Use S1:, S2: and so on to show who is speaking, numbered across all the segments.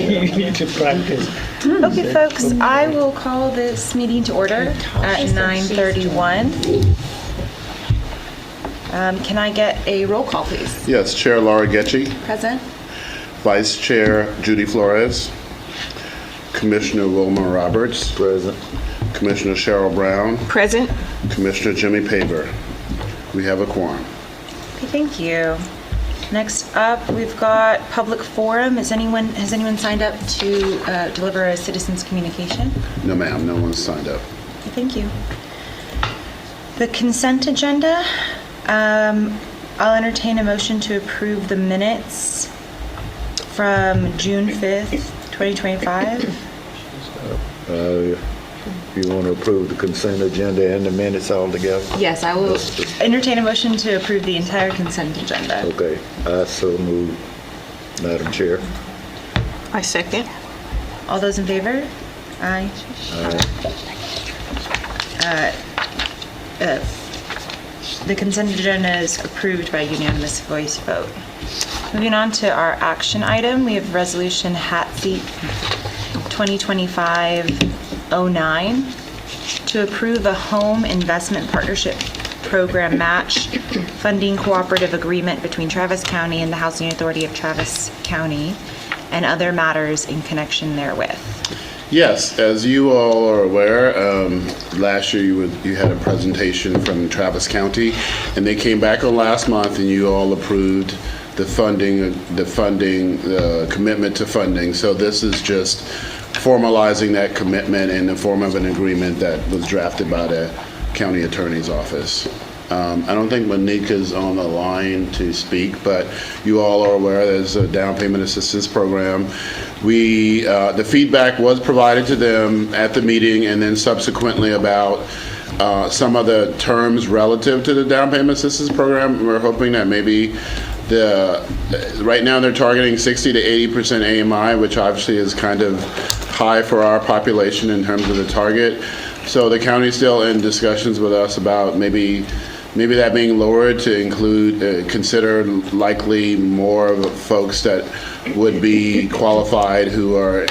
S1: You need to practice.
S2: Okay, folks, I will call this meeting to order at 9:31. Can I get a roll call, please?
S3: Yes, Chair Laura Getchy,
S2: Present.
S3: Vice Chair Judy Flores, Commissioner Wilma Roberts,
S4: Present.
S3: Commissioner Cheryl Brown,
S2: Present.
S3: Commissioner Jimmy Paver. We have a quorum.
S2: Okay, thank you. Next up, we've got public forum. Has anyone signed up to deliver a citizen's communication?
S3: No, ma'am, no one's signed up.
S2: Okay, thank you. The consent agenda. I'll entertain a motion to approve the minutes from June 5th, 2025.
S4: You want to approve the consent agenda and the minutes all together?
S2: Yes, I will entertain a motion to approve the entire consent agenda.
S4: Okay, I so move, Madam Chair.
S5: I second.
S2: All those in favor? Aye. The consent agenda is approved by unanimous voice vote. Moving on to our action item, we have resolution HATC 2025-09 to approve a home investment partnership program match funding cooperative agreement between Travis County and the Housing Authority of Travis County and other matters in connection therewith.
S3: Yes, as you all are aware, last year you had a presentation from Travis County, and they came back on last month, and you all approved the commitment to funding. So this is just formalizing that commitment in the form of an agreement that was drafted by the county attorney's office. I don't think Monique is on the line to speak, but you all are aware there's a down payment assistance program. The feedback was provided to them at the meeting and then subsequently about some of the terms relative to the down payment assistance program. We're hoping that maybe right now they're targeting 60 to 80% AMI, which obviously is kind of high for our population in terms of the target. So the county's still in discussions with us about maybe that being lowered to include, consider likely more of folks that would be qualified who are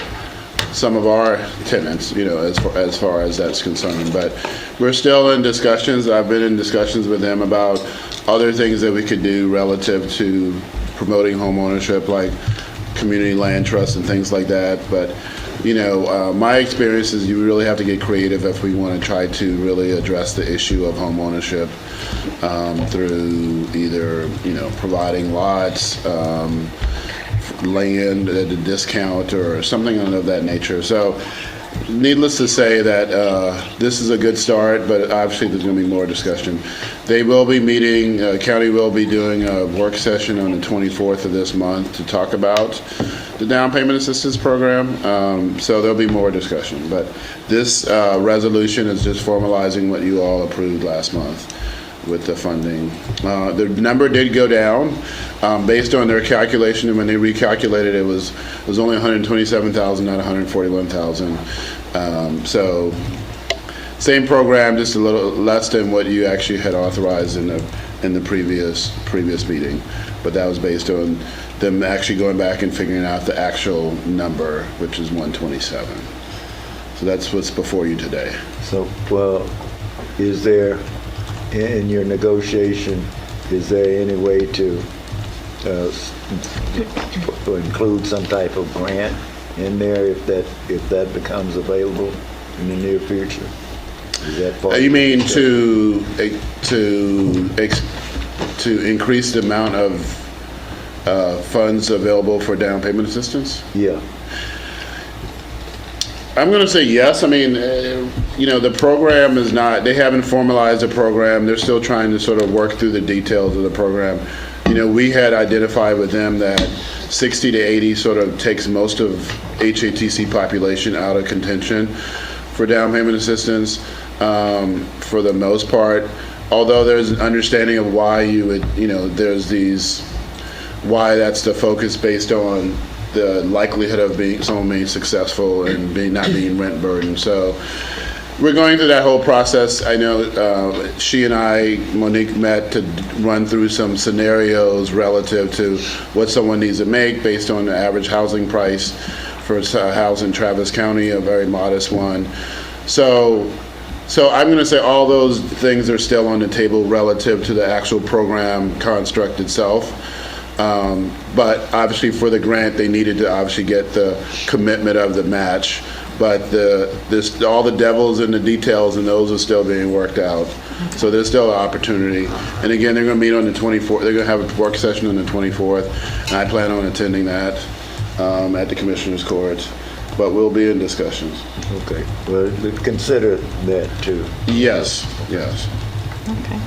S3: some of our tenants, as far as that's concerned. But we're still in discussions. I've been in discussions with them about other things that we could do relative to promoting home ownership, like community land trusts and things like that. But my experience is you really have to get creative if we want to try to really address the issue of home ownership through either, providing lots, land at a discount or something of that nature. So needless to say that this is a good start, but obviously there's going to be more discussion. They will be meeting, county will be doing a work session on the 24th of this month to talk about the down payment assistance program. So there'll be more discussion, but this resolution is just formalizing what you all approved last month with the funding. The number did go down based on their calculation, and when they recalculated it was only 127,000, not 141,000. So same program, just a little less than what you actually had authorized in the previous meeting, but that was based on them actually going back and figuring out the actual number, which is 127. So that's what's before you today.
S4: So, well, is there, in your negotiation, is there any way to include some type of grant in there if that becomes available in the near future? Is that part
S3: You mean to increase the amount of funds available for down payment assistance?
S4: Yeah.
S3: I'm going to say yes. I mean, the program is not, they haven't formalized a program. They're still trying to sort of work through the details of the program. We had identified with them that 60 to 80 sort of takes most of HATC population out of contention for down payment assistance for the most part. Although there's an understanding of why you would, why that's the focus based on the likelihood of someone being successful and not being rent burdened. So we're going through that whole process. I know she and Monique met to run through some scenarios relative to what someone needs to make based on the average housing price for a house in Travis County, a very modest one. So I'm going to say all those things are still on the table relative to the actual program construct itself. But obviously for the grant, they needed to obviously get the commitment of the match. But all the devils in the details, and those are still being worked out. So there's still an opportunity. And again, they're going to meet on the 24th. They're going to have a work session on the 24th, and I plan on attending that at the Commissioner's Court. But we'll be in discussions.
S4: Okay, well, consider that too.
S3: Yes, yes.
S5: Okay.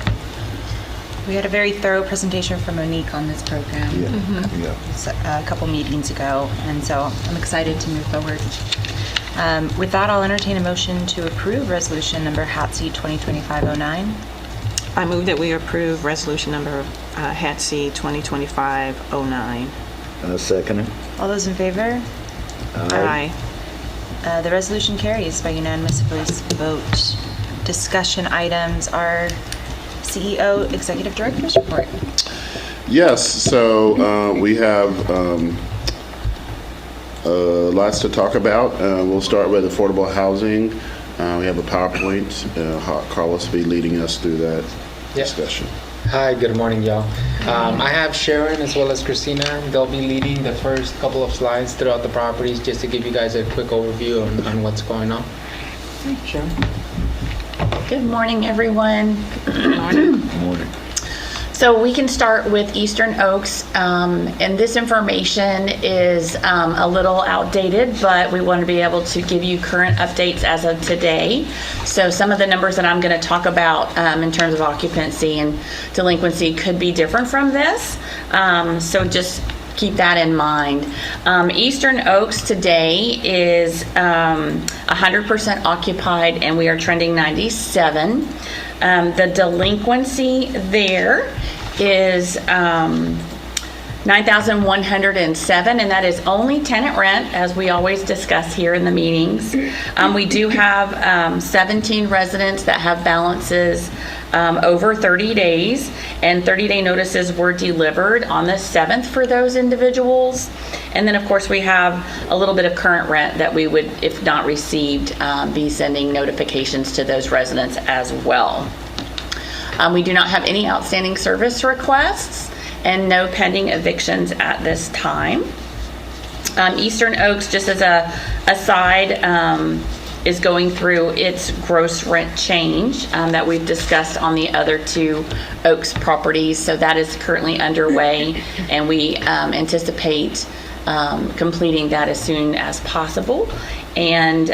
S2: We had a very thorough presentation from Monique on this program
S4: Yeah.
S2: a couple meetings ago, and so I'm excited to move forward. With that, I'll entertain a motion to approve resolution number HATC 2025-09.
S5: I move that we approve resolution number HATC 2025-09.
S4: Second it.
S2: All those in favor?
S5: Aye.
S2: The resolution carries by unanimous vote. Discussion items are CEO, Executive Director's report.
S3: Yes, so we have lots to talk about. We'll start with affordable housing. We have a PowerPoint. Carlos will be leading us through that discussion.
S1: Hi, good morning, y'all. I have Sharon as well as Christina. They'll be leading the first couple of slides throughout the properties just to give you guys a quick overview on what's going on. Sharon.
S6: Good morning, everyone.
S4: Morning.
S6: So we can start with Eastern Oaks, and this information is a little outdated, but we want to be able to give you current updates as of today. So some of the numbers that I'm going to talk about in terms of occupancy and delinquency could be different from this. So just keep that in mind. Eastern Oaks today is 100% occupied, and we are trending 97. The delinquency there is 9,107, and that is only tenant rent, as we always discuss here in the meetings. We do have 17 residents that have balances over 30 days, and 30-day notices were delivered on the 7th for those individuals. And then, of course, we have a little bit of current rent that we would, if not received, be sending notifications to those residents as well. We do not have any outstanding service requests and no pending evictions at this time. Eastern Oaks, just as a aside, is going through its gross rent change that we've discussed on the other two Oaks properties. So that is currently underway, and we anticipate completing that as soon as possible. And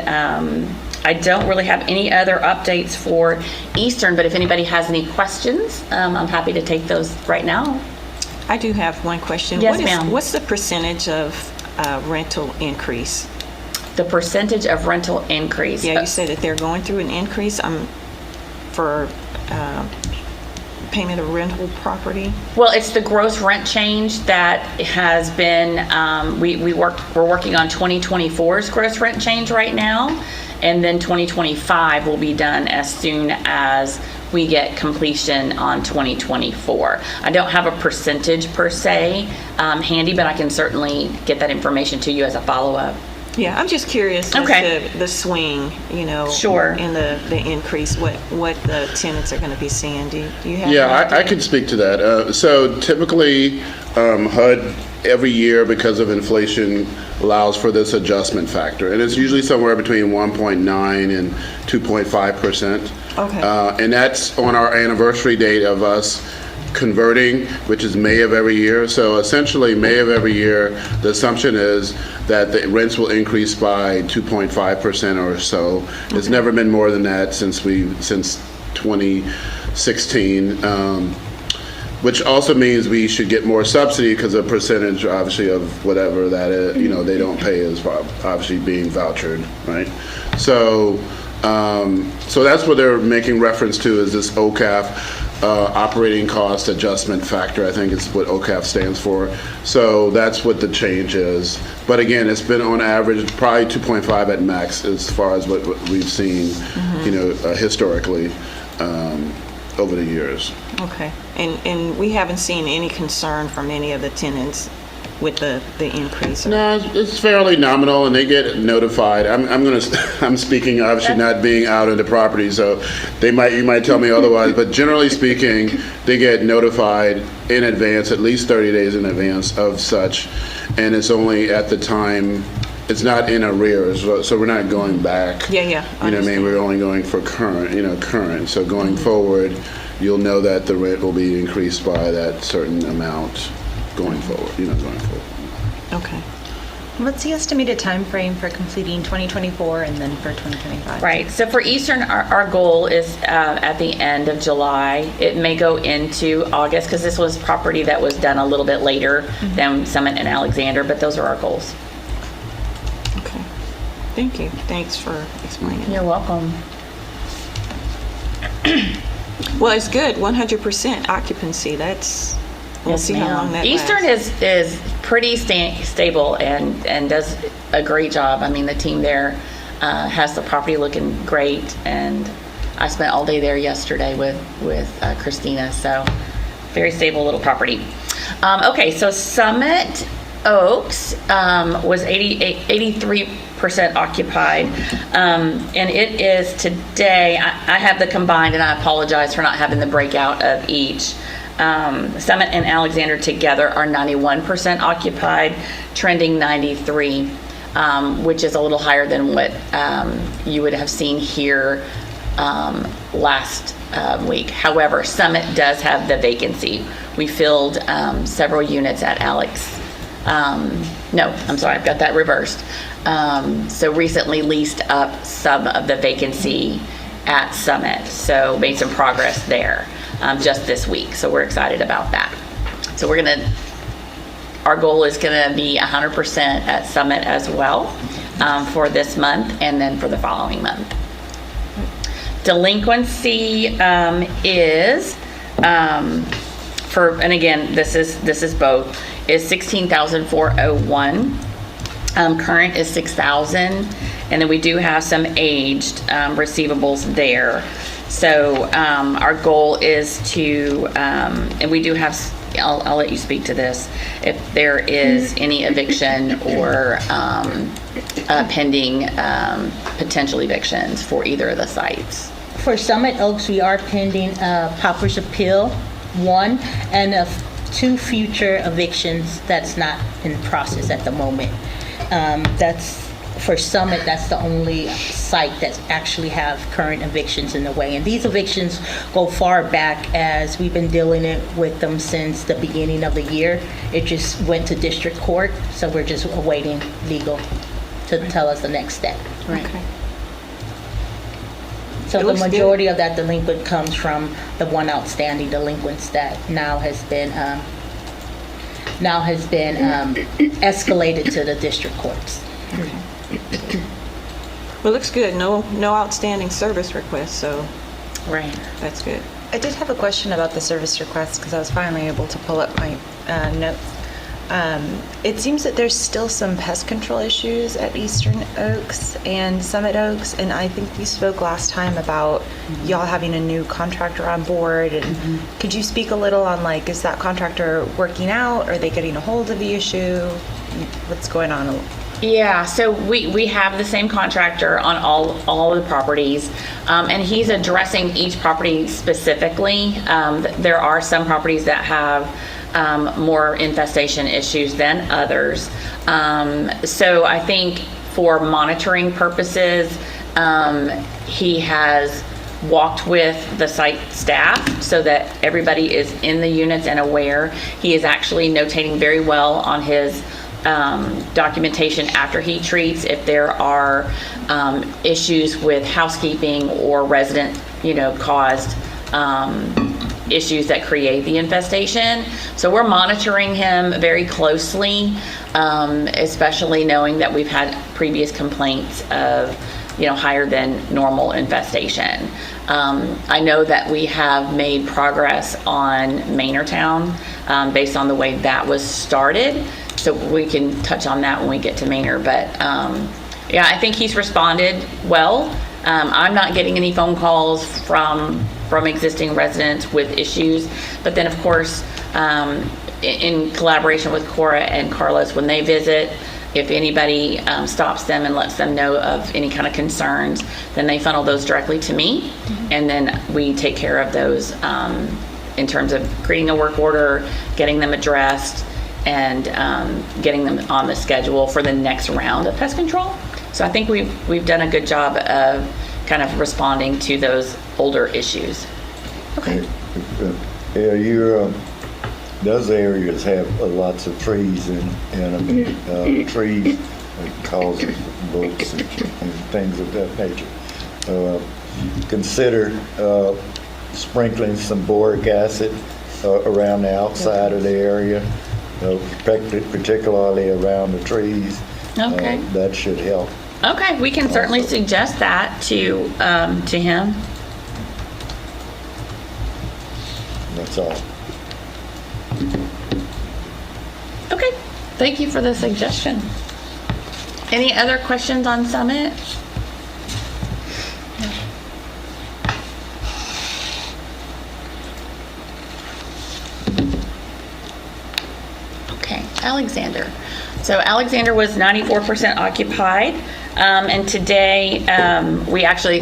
S6: I don't really have any other updates for Eastern, but if anybody has any questions, I'm happy to take those right now.
S5: I do have one question.
S6: Yes, ma'am.
S5: What's the percentage of rental increase?
S6: The percentage of rental increase.
S5: Yeah, you said that they're going through an increase for payment of rental property.
S6: Well, it's the gross rent change that has been, we're working on 2024's gross rent change right now, and then 2025 will be done as soon as we get completion on 2024. I don't have a percentage per se handy, but I can certainly get that information to you as a follow-up.
S5: Yeah, I'm just curious
S6: Okay.
S5: as to the swing,
S6: Sure.
S5: in the increase, what the tenants are going to be seeing. Do you have?
S3: Yeah,
S5: any
S3: I
S5: idea?
S3: could speak to that. So typically, HUD every year, because of inflation, allows for this adjustment factor, and it's usually somewhere between 1.9 and 2.5%.
S5: Okay.
S3: And that's on our anniversary date of us converting, which is May of every year. So essentially, May of every year, the assumption is that the rents will increase by 2.5% or so. It's never been more than that since 2016. Which also means we should get more subsidy because a percentage, obviously, of whatever that is, they don't pay is obviously being vouchered, right? So that's what they're making reference to, is this OCAF, operating cost adjustment factor, I think is what OCAF stands for. So that's what the change is. But again, it's been on average probably 2.5 at max as far as what we've seen, historically over the years.
S5: Okay. And we haven't seen any concern from any of the tenants with the increase?
S3: No, it's fairly nominal, and they get notified. I'm speaking obviously not being out of the property, so you might tell me otherwise. But generally speaking, they get notified in advance, at least 30 days in advance of such, and it's only at the time. It's not in arrears, so we're not going back.
S5: Yeah.
S3: You know what I mean? We're only going for current. So going forward, you'll know that the rent will be increased by that certain amount going forward.
S5: Okay.
S2: What's the estimated time frame for completing 2024 and then for 2025?
S6: Right. So for Eastern, our goal is at the end of July. It may go into August because this was property that was done a little bit later than Summit and Alexander, but those are our goals.
S5: Okay. Thank you. Thanks for explaining.
S6: You're welcome.
S5: Well, it's good. 100% occupancy. We'll see how long that
S6: Eastern
S5: lasts.
S6: is pretty stable and does a great job. I mean, the team there has the property looking great, and I spent all day there yesterday with Christina. So very stable little property. Okay, so Summit Oaks was 83% occupied, and it is today. I have the combined, and I apologize for not having the breakout of each. Summit and Alexander together are 91% occupied, trending 93, which is a little higher than what you would have seen here last week. However, Summit does have the vacancy. We filled several units at Alex. No, I'm sorry, I've got that reversed. So recently leased up some of the vacancy at Summit. So made some progress there just this week. So we're excited about that. So our goal is gonna be 100% at Summit as well for this month and then for the following month. Delinquency is and again, this is both, is 16,401. Current is 6,000, and then we do have some aged receivables there. So our goal is to, and we do have, I'll let you speak to this, if there is any eviction or pending potential evictions for either of the sites.
S7: For Summit Oaks, we are pending Popper's Appeal 1 and 2 future evictions that's not in process at the moment. That's for Summit, that's the only site that actually have current evictions in the way. And these evictions go far back, as we've been dealing with them since the beginning of the year. It just went to district court, so we're just awaiting legal to tell us the next step.
S5: Right. Okay.
S7: So
S5: It
S7: the
S5: looks good.
S7: majority of that delinquent comes from the one outstanding delinquents that now has been escalated to the district courts.
S5: Well, looks good. No outstanding service requests, so
S6: Right.
S5: that's good.
S2: I did have a question about the service request because I was finally able to pull up my notes. It seems that there's still some pest control issues at Eastern Oaks and Summit Oaks, and I think we spoke last time about y'all having a new contractor on board. And could you speak a little on, like, is that contractor working out? Are they getting a hold of the issue? What's going on?
S6: Yeah, so we have the same contractor on all of the properties, and he's addressing each property specifically. There are some properties that have more infestation issues than others. So I think for monitoring purposes, he has walked with the site staff so that everybody is in the units and aware. He is actually notating very well on his documentation after he treats if there are issues with housekeeping or resident, caused issues that create the infestation. So we're monitoring him very closely, especially knowing that we've had previous complaints of, higher than normal infestation. I know that we have made progress on Maynardtown based on the way that was started. So we can touch on that when we get to Maynard. But yeah, I think he's responded well. I'm not getting any phone calls from existing residents with issues. But then, of course, in collaboration with Cora and Carlos, when they visit, if anybody stops them and lets them know of any kind of concerns, then they funnel those directly to me, and then we take care of those in terms of creating a work order, getting them addressed, and getting them on the schedule for the next round of pest control. So I think we've done a good job of kind of responding to those older issues.
S2: Okay.
S4: Yeah, those areas have lots of trees and trees that causes bugs and things of that nature. Consider sprinkling some boric acid around the outside of the area, particularly around the trees.
S6: Okay.
S4: That should help.
S6: Okay, we can certainly suggest that to him.
S4: That's all.
S6: Okay, thank you for the suggestion. Any other questions on Summit? Okay, Alexander. So Alexander was 94% occupied, and today we actually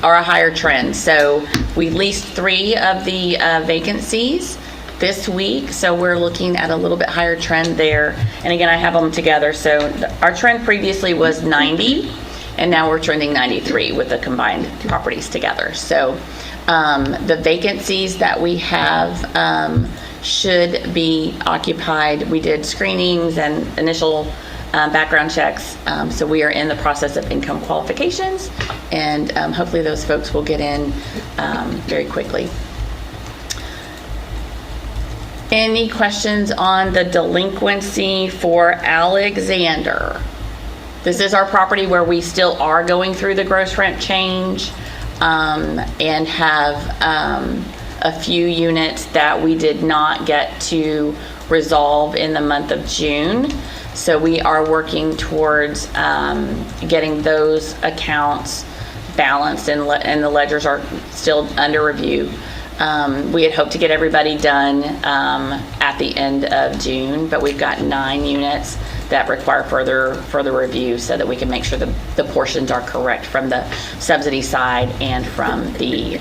S6: are a higher trend. So we leased 3 of the vacancies this week, so we're looking at a little bit higher trend there. And again, I have them together. So our trend previously was 90, and now we're trending 93 with the combined properties together. So the vacancies that we have should be occupied. We did screenings and initial background checks, so we are in the process of income qualifications, and hopefully those folks will get in very quickly. Any questions on the delinquency for Alexander? This is our property where we still are going through the gross rent change and have a few units that we did not get to resolve in the month of June. So we are working towards getting those accounts balanced, and the ledgers are still under review. We had hoped to get everybody done at the end of June, but we've got 9 units that require further review so that we can make sure the portions are correct from the subsidy side and from the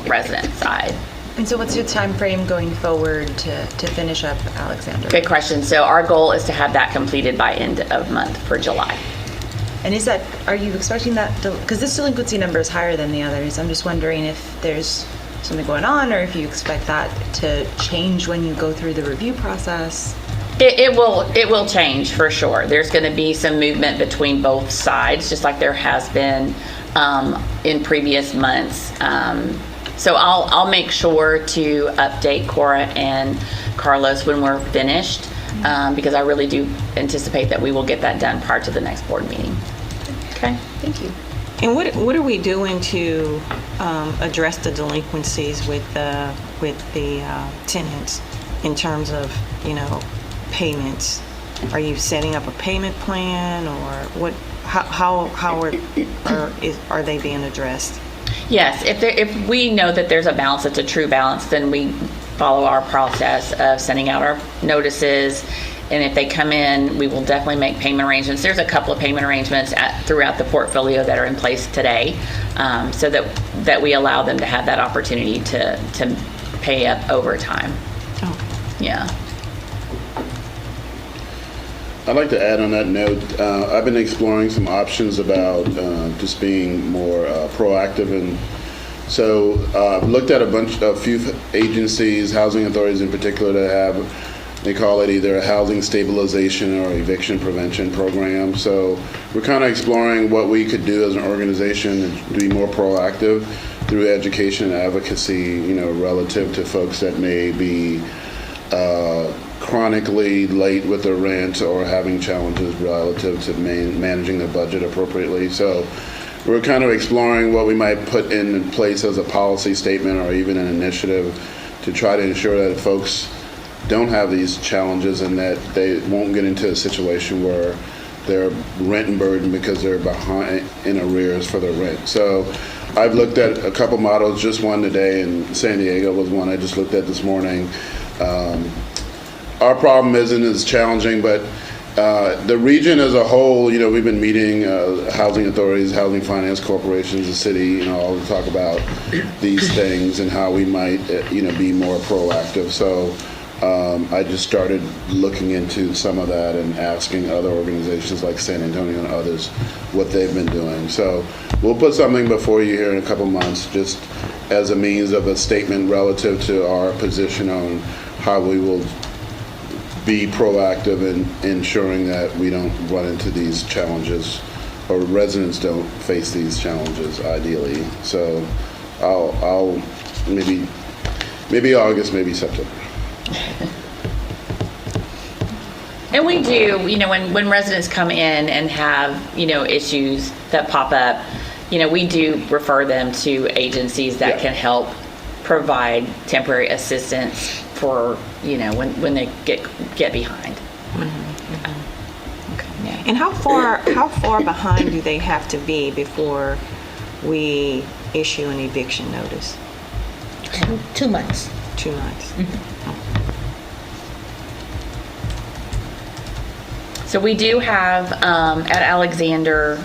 S6: resident side.
S2: And so what's your time frame going forward to finish up Alexander?
S6: Good question. So our goal is to have that completed by end of month for July.
S2: And are you expecting that, because this delinquency number is higher than the others, I'm just wondering if there's something going on, or if you expect that to change when you go through the review process?
S6: It will change for sure. There's going to be some movement between both sides, just like there has been in previous months. So I'll make sure to update Cora and Carlos when we're finished, because I really do anticipate that we will get that done prior to the next board meeting. Okay.
S2: Thank you.
S5: And what are we doing to address the delinquencies with the tenants in terms of, payments? Are you setting up a payment plan, or what? How are they being addressed?
S6: Yes, if we know that there's a balance, it's a true balance, then we follow our process of sending out our notices. And if they come in, we will definitely make payment arrangements. There's a couple of payment arrangements throughout the portfolio that are in place today, so that we allow them to have that opportunity to pay up over time.
S5: Okay.
S6: Yeah.
S3: I'd like to add on that note, I've been exploring some options about just being more proactive, and so I've looked at a few agencies, housing authorities in particular, that have, they call it either a housing stabilization or eviction prevention program. So we're kind of exploring what we could do as an organization to be more proactive through education and advocacy, relative to folks that may be chronically late with their rent or having challenges relative to managing their budget appropriately. So we're kind of exploring what we might put in place as a policy statement or even an initiative to try to ensure that folks don't have these challenges and that they won't get into a situation where they're rent burdened because they're behind in arrears for their rent. So I've looked at a couple models, just one today, and San Diego was one I just looked at this morning. our problem isn't as challenging, but the region as a whole, you know, we've been meeting housing authorities, housing finance corporations, the city, you know, all to talk about these things and how we might, you know, be more proactive. So I just started looking into some of that and asking other organizations like San Antonio and others what they've been doing. So we'll put something before you here in a couple months, just as a means of a statement relative to our position on how we will be proactive in ensuring that we don't run into these challenges, or residents don't face these challenges ideally. So I'll maybe August, maybe September.
S6: And we do, you know, when residents come in and have, you know, issues that pop up, you know, we do refer them to agencies that
S3: Yeah.
S6: can help provide temporary assistance for, you know, when they get behind. Yeah.
S5: And how far behind do they have to be before we issue an eviction notice?
S7: 2 months.
S5: 2 months.
S6: So we do have, at Alexander,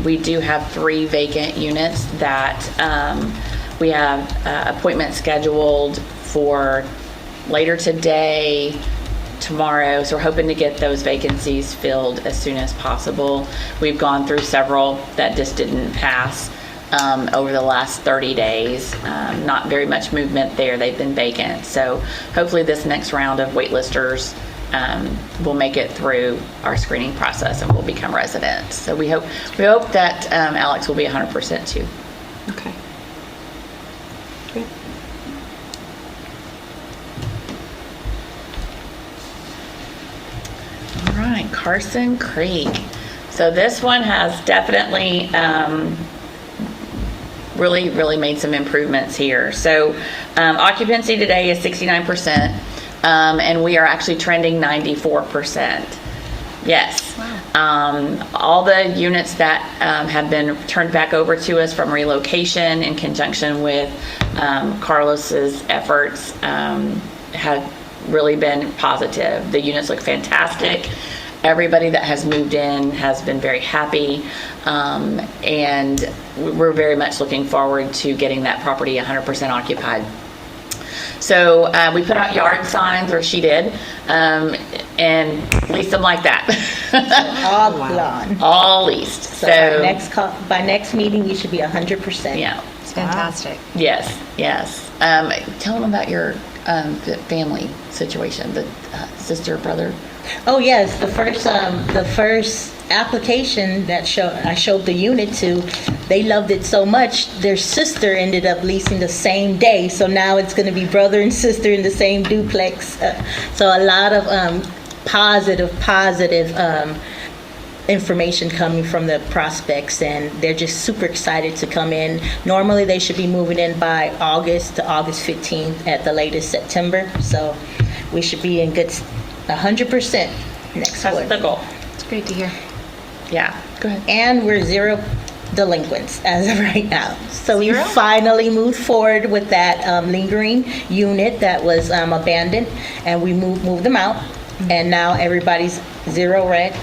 S6: we do have 3 vacant units that we have appointments scheduled for later today, tomorrow. So we're hoping to get those vacancies filled as soon as possible. We've gone through several that just didn't pass over the last 30 days. Not very much movement there. They've been vacant. So hopefully this next round of waitlisters will make it through our screening process and will become residents. So we hope that Alex will be 100% too.
S5: Okay. Great.
S6: All right, Carson Creek. So this one has definitely really made some improvements here. So occupancy today is 69%, and we are actually trending 94%. Yes. Wow. All the units that have been turned back over to us from relocation in conjunction with Carlos's efforts have really been positive. The units look fantastic. Everybody that has moved in has been very happy, and we're very much looking forward to getting that property 100% occupied. So we put out yard signs, or she did, and leased them like that.
S7: All lawn.
S6: All leased.
S7: So
S6: So
S7: by next meeting, you should be 100%.
S6: yeah,
S2: It's fantastic.
S6: yes. Tell them about your family situation, the sister, brother.
S7: Oh yes, the first application that I showed the unit to, they loved it so much, their sister ended up leasing the same day. So now it's going to be brother and sister in the same duplex. So a lot of positive information coming from the prospects, and they're just super excited to come in. Normally they should be moving in by August to August 15th at the latest September. So we should be in good 100% next
S6: That's
S7: quarter.
S6: the goal.
S2: It's great to hear.
S6: Yeah, go ahead.
S7: And we're 0 delinquents as of right now. So we
S2: 0?
S7: finally moved forward with that lingering unit that was abandoned, and we moved them out. And now everybody's 0 rent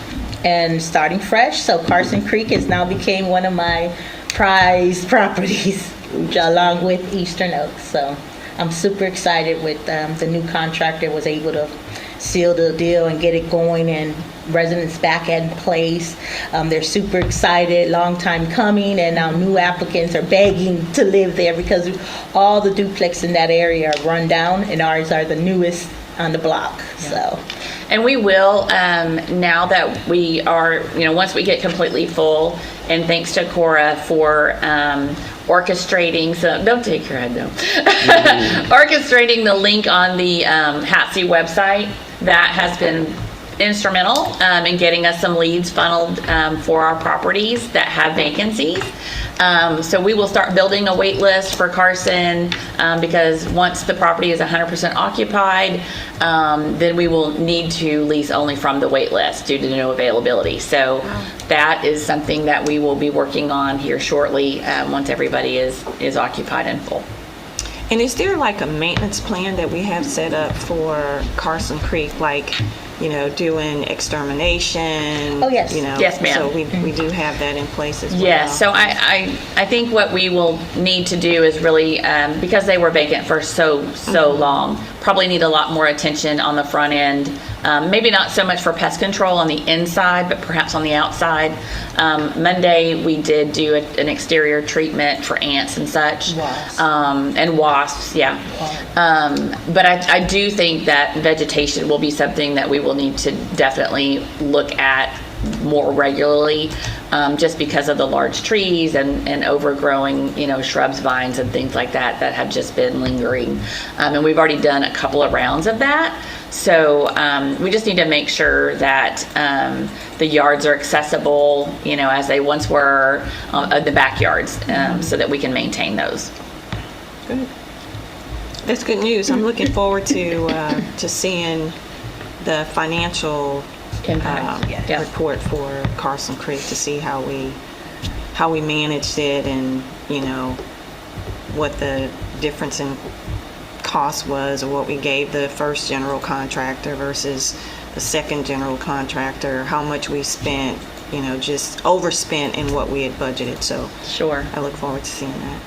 S7: and starting fresh. So Carson Creek has now became one of my prized properties, along with Eastern Oaks. So I'm super excited with the new contractor was able to seal the deal and get it going, and residents back in place. They're super excited, long time coming, and now new applicants are begging to live there because all the duplex in that area are run down, and ours are the newest on the block. So.
S6: And we will, now that we are, once we get completely full, and thanks to Cora for orchestrating, so don't take your head down, orchestrating the link on the HATC website, that has been instrumental in getting us some leads funneled for our properties that have vacancies. So we will start building a wait list for Carson, because once the property is 100% occupied, then we will need to lease only from the wait list due to no availability. So that is something that we will be working on here shortly, once everybody is occupied and full.
S5: And is there like a maintenance plan that we have set up for Carson Creek, like, doing extermination?
S7: Oh, yes.
S6: Yes, ma'am.
S5: So we do have that in place as well.
S6: Yes, so I think what we will need to do is really, because they were vacant for so long, probably need a lot more attention on the front end. Maybe not so much for pest control on the inside, but perhaps on the outside. Monday, we did do an exterior treatment for ants and such.
S7: Wasps.
S6: And wasps, yeah. But I do think that vegetation will be something that we will need to definitely look at more regularly, just because of the large trees and overgrowing, shrubs, vines, and things like that have just been lingering. And we've already done a couple of rounds of that. So we just need to make sure that the yards are accessible, as they once were, the backyards, so that we can maintain those.
S5: Good. That's good news. I'm looking forward to seeing the financial
S6: Impact. Yeah.
S5: report for Carson Creek, to see how we managed it, and what the difference in cost was, or what we gave the first general contractor versus the second general contractor, how much we spent, just overspent in what we had budgeted. So
S6: Sure.
S5: I look forward to seeing that.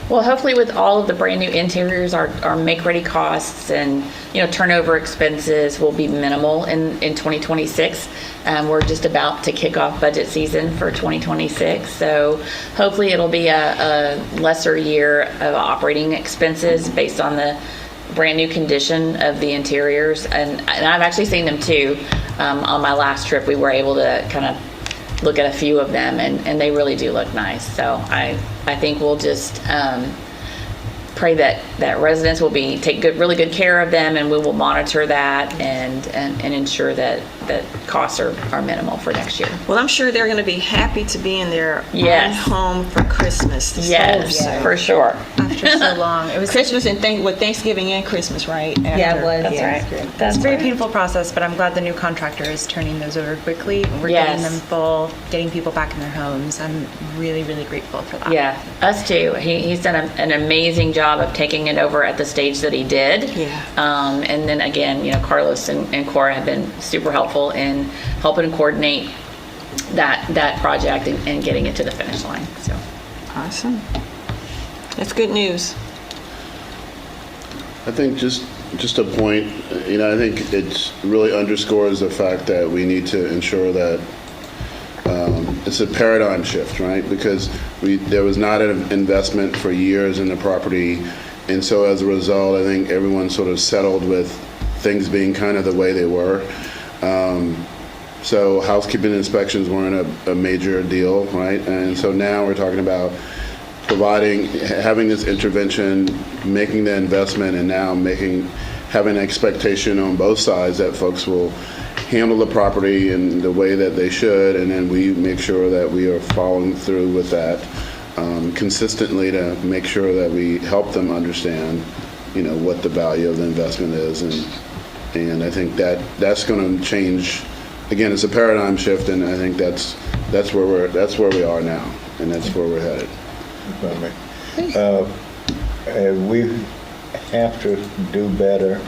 S6: Well, hopefully with all of the brand new interiors, our make-ready costs and, turnover expenses will be minimal in 2026. We're just about to kick off budget season for 2026. So hopefully it'll be a lesser year of operating expenses based on the brand new condition of the interiors. And I've actually seen them too. On my last trip, we were able to kind of look at a few of them, and they really do look nice. So I think we'll just pray that residents will take really good care of them, and we will monitor that and ensure that costs are minimal for next year.
S5: Well, I'm sure they're going to be happy to be in their
S6: Yes.
S5: own home for Christmas.
S6: Yes,
S5: So-
S6: for sure.
S2: After so long. It was
S5: Christmas and Thanksgiving and Christmas, right?
S7: Yeah, it
S5: After.
S7: was.
S6: That's
S7: Yeah.
S6: right.
S2: It's
S6: That's
S2: a very
S6: right.
S2: painful process, but I'm glad the new contractor is turning those over quickly. We're
S6: Yes.
S2: getting them full, getting people back in their homes. I'm really, really grateful for that.
S6: Yeah, us too. He's done an amazing job of taking it over at the stage that he did.
S5: Yeah.
S6: And then again, Carlos and Cora have been super helpful in helping coordinate that project and getting it to the finish line. So,
S5: Awesome. That's good news.
S3: I think just a point, I think it really underscores the fact that we need to ensure that it's a paradigm shift, right? Because there was not an investment for years in the property, and so as a result, I think everyone sort of settled with things being kind of the way they were. So housekeeping inspections weren't a major deal, right? And so now we're talking about having this intervention, making the investment, and now having an expectation on both sides that folks will handle the property in the way that they should, and then we make sure that we are following through with that consistently to make sure that we help them understand, what the value of the investment is, and I think that's going to change. Again, it's a paradigm shift, and I think that's where we are now, and that's where we're headed.
S4: We have to do better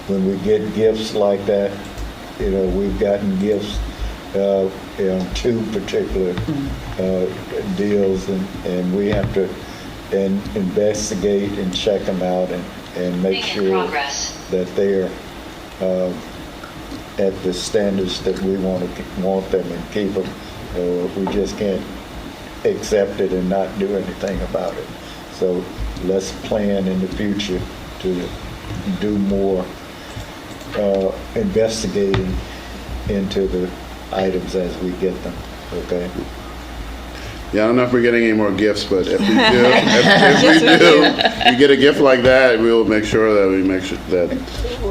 S4: when we get gifts like that. We've gotten gifts on two particular deals, and we have to investigate and check them out and make sure that they're at the standards that we want them and keep them. We just can't accept it and not do anything about it. So let's plan in the future to do more investigating into the items as we get them, okay?
S3: Yeah, I don't know if we're getting any more gifts, but if we do, you get a gift like that, we'll make sure that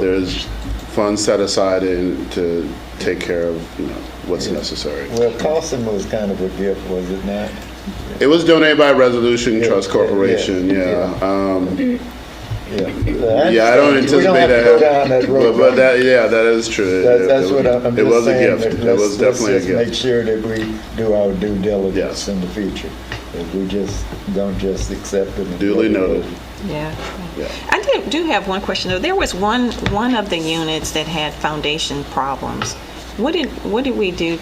S3: there's funds set aside to take care of what's necessary.
S4: Well, Carson was kind of a gift, was it not?
S3: It was donated by Resolution Trust
S4: Yeah,
S3: Corporation.
S4: yeah. Yeah.
S3: Yeah, I don't anticipate
S4: We don't have to go down that road.
S3: But that is true.
S4: That's what I'm
S3: It
S4: just
S3: was a
S4: saying.
S3: gift. It was definitely a
S4: Let's just make
S3: gift.
S4: sure that we do our due diligence
S3: Yes.
S4: in the future. That we just don't just accept it. and
S3: Duly
S4: let it go.
S3: noted.
S5: Yeah.
S3: Yeah.
S5: I do have one question though. There was one of the units that had foundation problems. What did we do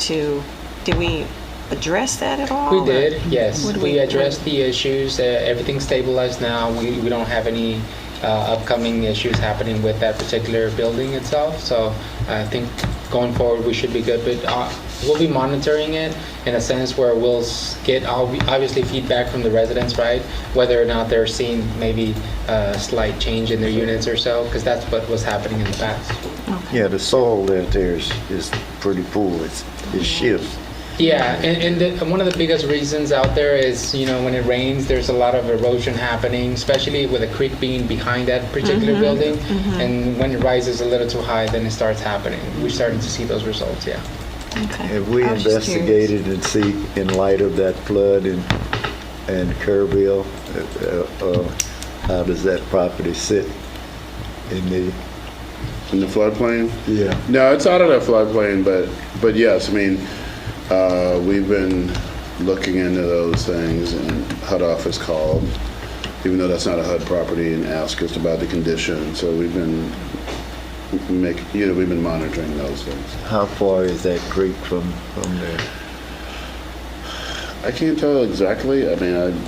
S5: did we address that at all?
S1: We did, yes.
S5: What do
S1: We addressed the issues. Everything's stabilized now. We don't have any upcoming issues happening with that particular building itself. So I think going forward we should be good. But we'll be monitoring it in a sense where we'll get obviously feedback from the residents, right? Whether or not they're seeing maybe a slight change in their units or so, because that's what was happening in the past.
S4: Yeah, the soil out there is pretty poor. It shifts.
S1: Yeah, and one of the biggest reasons out there is, when it rains, there's a lot of erosion happening, especially with a creek being behind that particular building. And when it rises a little too high, then it starts happening. We're starting to see those results, yeah.
S5: Okay.
S4: Have we
S5: I was just curious.
S4: investigated and see, in light of that flood and Kerrville, how does that property sit in the?
S3: In the floodplain?
S4: Yeah.
S3: No, it's out of the floodplain, but yes, I mean, we've been looking into those things, and HUD office called, even though that's not a HUD property, and asked us about the condition. So we've been monitoring those things.
S4: How far is that creek from there?
S3: I can't tell exactly. I mean,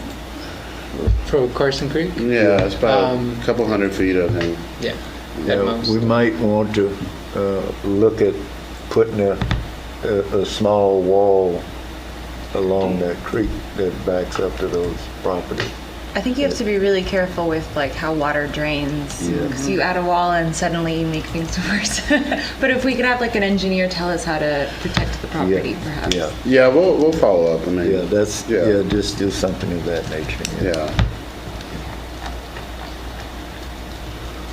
S1: For Carson Creek?
S3: yeah, it's about a couple hundred feet, I think.
S1: Yeah.
S4: Yeah,
S1: At most.
S4: we might want to look at putting a small wall along that creek that backs up to those properties.
S2: I think you have to be really careful with like how water drains,
S4: Yeah.
S2: because you add a wall and suddenly you make things worse. But if we could have like an engineer tell us how to protect the property, perhaps.
S4: Yeah,
S3: Yeah, we'll follow up. I mean,
S4: yeah, just do something of that nature.
S3: yeah.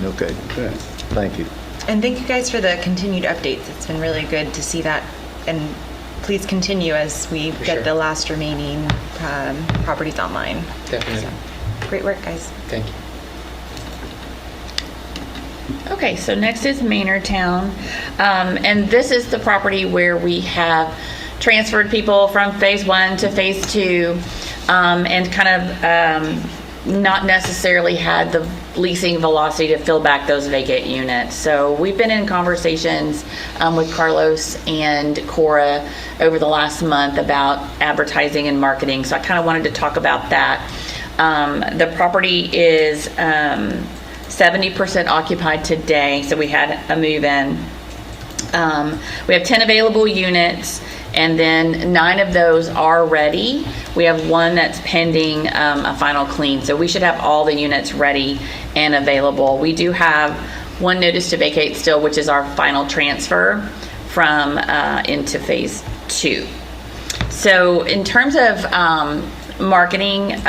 S4: Okay,
S3: Okay.
S4: thank you.
S2: And thank you guys for the continued updates. It's been really good to see that. And please continue as we
S1: For
S2: get
S1: sure.
S2: the last remaining properties online.
S1: Definitely.
S2: Great work, guys.
S1: Thank you.
S6: Okay, so next is Maynardtown. And this is the property where we have transferred people from phase 1 to phase 2, and kind of not necessarily had the leasing velocity to fill back those vacant units. So we've been in conversations with Carlos and Cora over the last month about advertising and marketing. So I kind of wanted to talk about that. The property is 70% occupied today, so we had a move-in. We have 10 available units, and then 9 of those are ready. We have 1 that's pending a final clean, so we should have all the units ready and available. We do have 1 notice to vacate still, which is our final transfer from into phase 2. So in terms of marketing,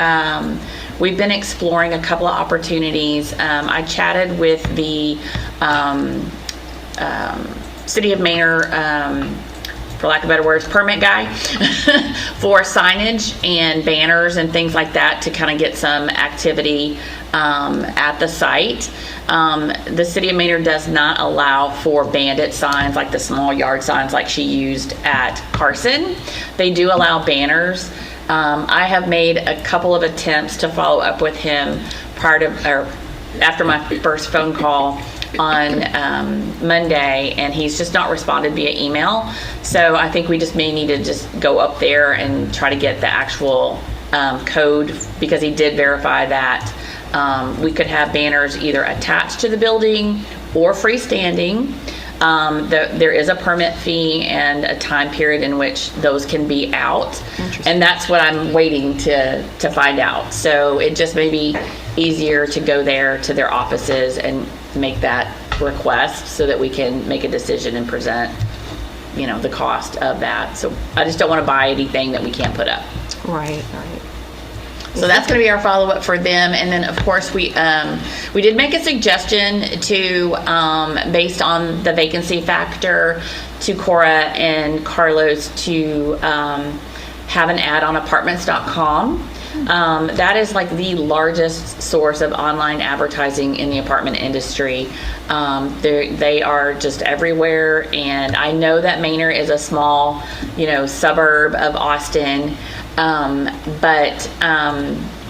S6: we've been exploring a couple of opportunities. I chatted with the City of Manor, for lack of better words, permit guy for signage and banners and things like that to kind of get some activity at the site. The City of Manor does not allow for bandit signs, like the small yard signs like she used at Carson. They do allow banners. I have made a couple of attempts to follow up with him after my first phone call on Monday, and he's just not responded via email. So I think we just may need to just go up there and try to get the actual code, because he did verify that we could have banners either attached to the building or freestanding. There is a permit fee and a time period in which those can be out, and that's what I'm waiting to find out. So it just may be easier to go there to their offices and make that request so that we can make a decision and present, the cost of that. So I just don't want to buy anything that we can't put up.
S5: Right.
S6: So that's going to be our follow-up for them. And then, of course, we did make a suggestion to, based on the vacancy factor, to Cora and Carlos to have an ad on apartments.com. That is like the largest source of online advertising in the apartment industry. They are just everywhere, and I know that Manor is a small, suburb of Austin. But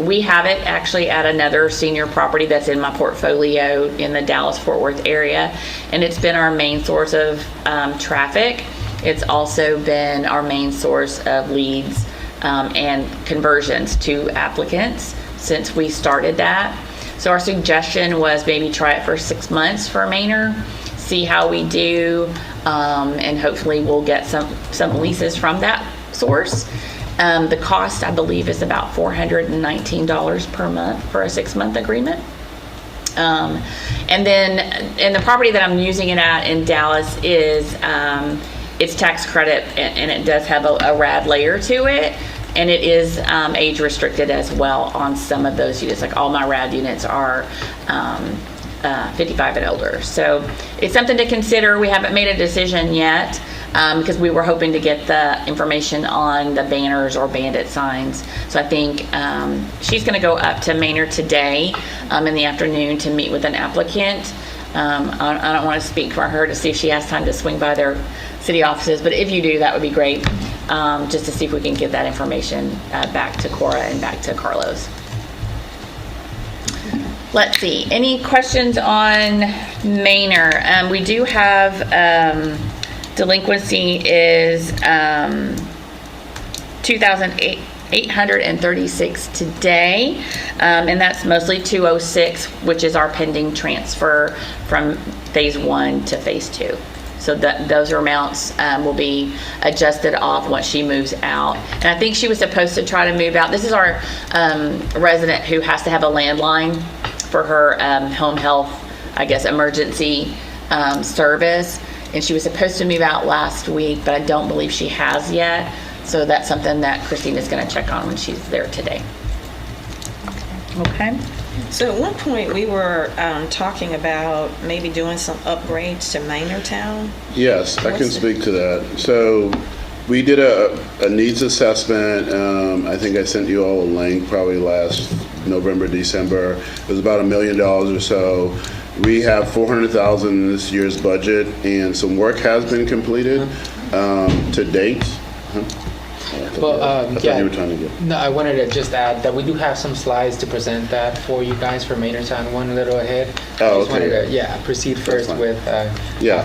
S6: we have it actually at another senior property that's in my portfolio in the Dallas-Fort Worth area, and it's been our main source of traffic. It's also been our main source of leads and conversions to applicants since we started that. So our suggestion was maybe try it for 6 months for Manor, see how we do, and hopefully we'll get some leases from that source. The cost, I believe, is about $419 per month for a 6-month agreement. And then, and the property that I'm using it at in Dallas is, it's tax credit, and it does have a RAD layer to it, and it is age restricted as well on some of those units. Like all my RAD units are 55 and older. So it's something to consider. We haven't made a decision yet because we were hoping to get the information on the banners or bandit signs. So I think she's going to go up to Manor today in the afternoon to meet with an applicant. I don't want to speak for her to see if she has time to swing by their city offices, but if you do, that would be great, just to see if we can get that information back to Cora and back to Carlos. Let's see, any questions on Manor? We do have delinquency is 2,836 today, and that's mostly 206, which is our pending transfer from phase 1 to phase 2. So those amounts will be adjusted off once she moves out. And I think she was supposed to try to move out. This is our resident who has to have a landline for her home health, I guess, emergency service. And she was supposed to move out last week, but I don't believe she has yet. So that's something that Christine is going to check on when she's there today. Okay.
S5: So at one point, we were talking about maybe doing some upgrades to Manortown.
S3: Yes, I can speak to that. So we did a needs assessment. I think I sent you all a link probably last November, December. It was about $1 million or so. We have $400,000 in this year's budget, and some work has been completed to date.
S1: Well,
S3: I thought
S1: yeah.
S3: you were trying to get.
S1: No, I wanted to just add that we do have some slides to present that for you guys for Manortown. One a little ahead.
S3: Oh,
S1: I just
S3: okay.
S1: wanted to, proceed first
S3: fine.
S1: with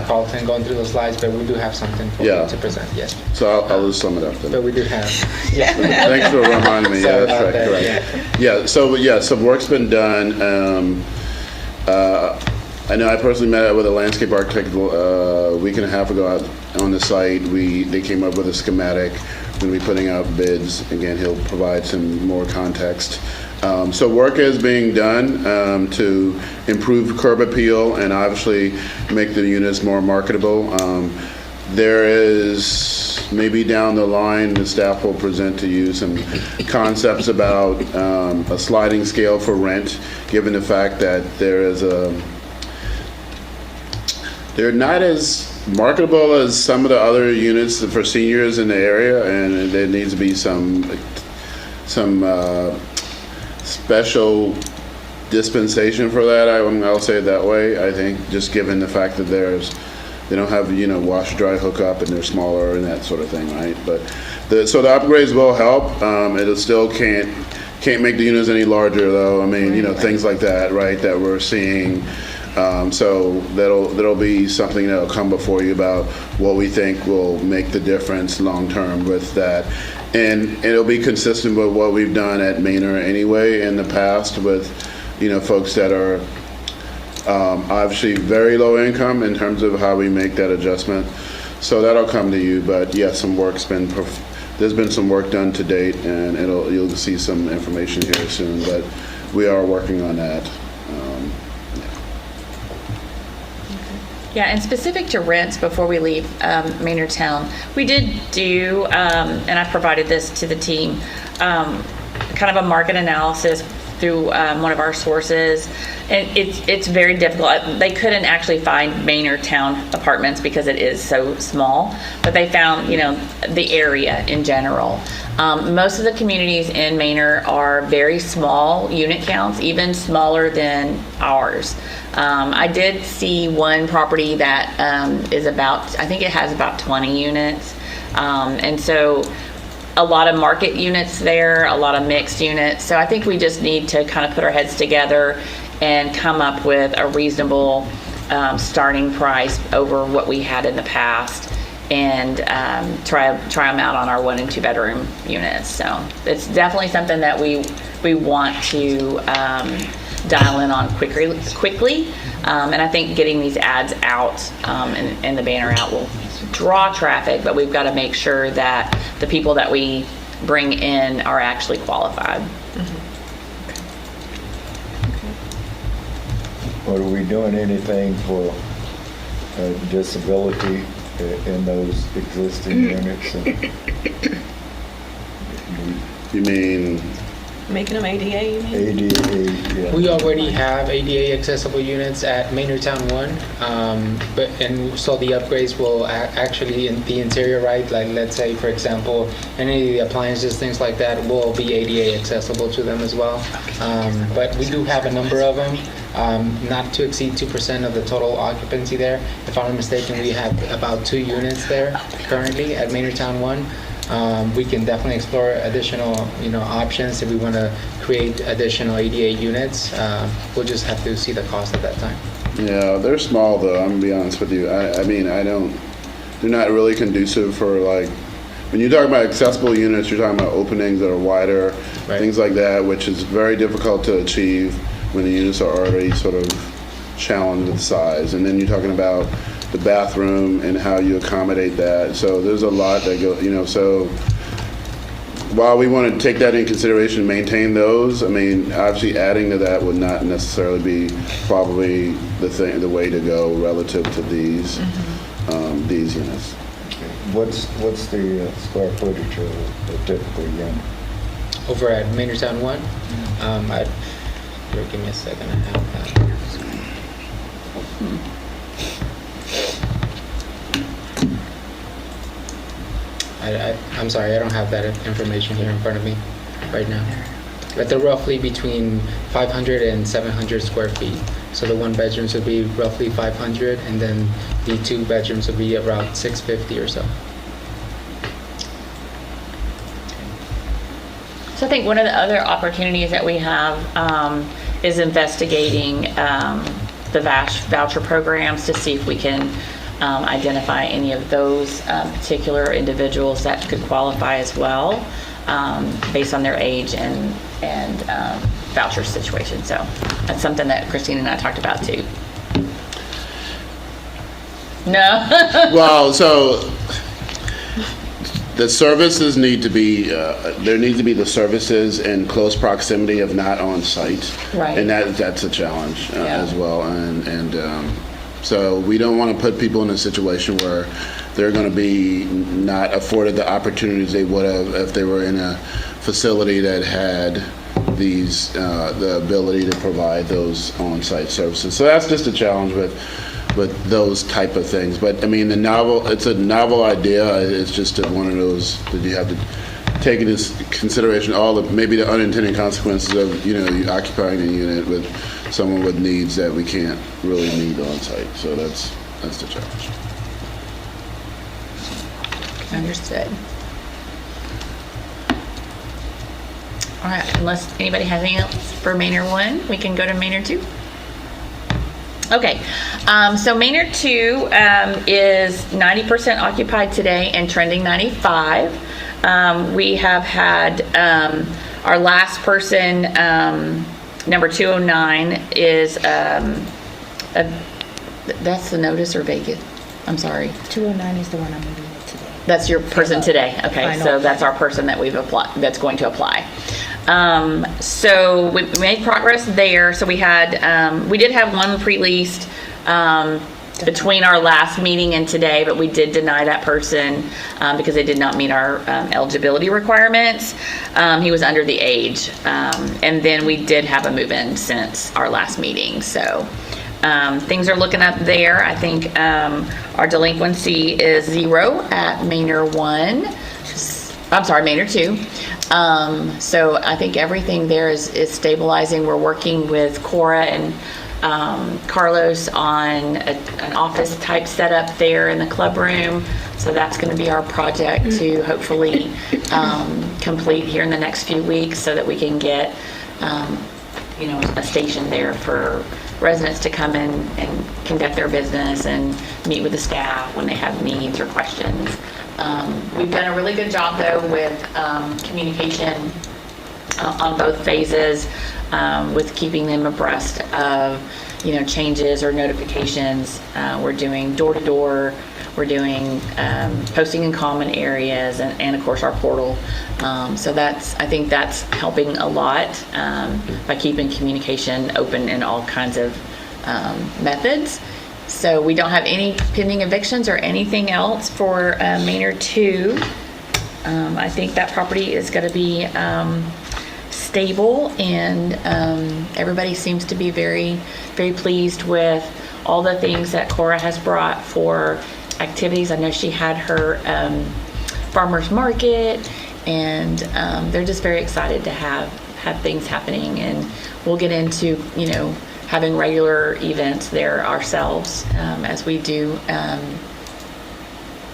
S1: Carlton going through the slides, but we do have something for you to present, yes.
S3: So I'll just sum it up then.
S1: But we do have, yeah.
S3: Thanks for reminding me. Yeah,
S1: Sorry
S3: that's
S1: about
S3: right.
S1: that,
S3: Correct. Some work's been done. I know I personally met with a landscape architect a week and a half ago out on the site. They came up with a schematic. We're going to be putting out bids. Again, he'll provide some more context. So work is being done to improve curb appeal and obviously make the units more marketable. There is, maybe down the line, the staff will present to you some concepts about a sliding scale for rent, given the fact that they're not as marketable as some of the other units for seniors in the area, and there needs to be some special dispensation for that. I'll say it that way. I think just given the fact that they don't have wash dry hookup and they're smaller and that sort of thing, right? But so the upgrades will help. It'll still can't make the units any larger though. I mean, things like that, right? That we're seeing. So that'll be something that'll come before you about what we think will make the difference long term with that, and it'll be consistent with what we've done at Manor anyway in the past with folks that are obviously very low income in terms of how we make that adjustment. So that'll come to you, but yes, there's been some work done to date, and you'll see some information here soon, but we are working on that.
S6: Yeah, and specific to rents, before we leave Manortown, we did do, and I provided this to the team, kind of a market analysis through one of our sources, and it's very difficult. They couldn't actually find Manortown apartments because it is so small, but they found, the area in general. Most of the communities in Manor are very small unit counts, even smaller than ours. I did see one property that is I think it has about 20 units. And so a lot of market units there, a lot of mixed units. So I think we just need to kind of put our heads together and come up with a reasonable starting price over what we had in the past, and try them out on our 1 and 2 bedroom units. So it's definitely something that we want to dial in on quickly. And I think getting these ads out and the banner out will draw traffic, but we've got to make sure that the people that we bring in are actually qualified.
S4: Are we doing anything for disability in those existing units?
S3: You mean,
S5: Making them ADA, you mean?
S4: ADA, yeah.
S1: We already have ADA accessible units at Maynardtown 1, and so the upgrades will actually in the interior, right? Like, let's say, for example, any of the appliances, things like that, will be ADA accessible to them as well. But we do have a number of them, not to exceed 2% of the total occupancy there. If I'm not mistaken, we have about 2 units there currently at Maynardtown 1. We can definitely explore additional, options if we want to create additional ADA units. We'll just have to see the cost at that time.
S3: yeah, they're small though, I'm gonna be honest with you. I mean, they're not really conducive for, like, when you talk about accessible units, you're talking about openings that are wider,
S1: Right.
S3: things like that, which is very difficult to achieve when the units are already sort of challenged with size. And then you're talking about the bathroom and how you accommodate that. So there's a lot that go, so while we want to take that in consideration, maintain those, I mean, obviously adding to that would not necessarily be probably the way to go relative to these units.
S4: What's the square footage of a typical unit?
S1: Over at Maynardtown 1, give me a second, I have that. I'm sorry, I don't have that information here in front of me right now. But they're roughly between 500 and 700 square feet. So the 1 bedrooms would be roughly 500, and then the 2 bedrooms would be around 650 or so.
S6: So I think one of the other opportunities that we have is investigating the voucher programs to see if we can identify any of those particular individuals that could qualify as well, based on their age and voucher situation. So that's something that Christine and I talked about too. No.
S3: Well, so the services need to be, there needs to be the services in close proximity, if not on site.
S6: Right.
S3: And that's a challenge
S6: Yeah.
S3: as well. And so we don't want to put people in a situation where they're going to be not afforded the opportunities they would have if they were in a facility that had the ability to provide those on-site services. So that's just a challenge with those type of things. But I mean, it's a novel idea. It's just one of those that you have to take into consideration maybe the unintended consequences of you occupying a unit with someone with needs that we can't really meet on site. So that's the challenge.
S6: Understood. All right, unless anybody has anything else for Maynard 1, we can go to Maynard 2. Okay, so Maynard 2 is 90% occupied today and trending 95. We have had our last person, number 209, is that's the notice or vacant? I'm sorry.
S7: 209 is the one I'm meeting with today.
S6: That's your person today. Okay,
S7: Final.
S6: so that's our person that we've applied. That's going to apply. So we made progress there. So we did have one pre-leased between our last meeting and today, but we did deny that person because they did not meet our eligibility requirements. He was under the age, and then we did have a move-in since our last meeting. So things are looking up there. I think our delinquency is 0 at Maynard 1. I'm sorry, Maynard 2. So I think everything there is stabilizing. We're working with Cora and Carlos on an office type setup there in the club room. So that's going to be our project to hopefully complete here in the next few weeks so that we can get, a station there for residents to come in and conduct their business and meet with the staff when they have needs or questions. We've done a really good job, though, with communication on both phases, with keeping them abreast of, changes or notifications. We're doing door-to-door. We're doing posting in common areas and of course, our portal. So I think that's helping a lot by keeping communication open in all kinds of methods. So we don't have any pending evictions or anything else for Maynard 2. I think that property is going to be stable, and everybody seems to be very, very pleased with all the things that Cora has brought for activities. I know she had her farmers market, and they're just very excited to have things happening, and we'll get into having regular events there ourselves as we do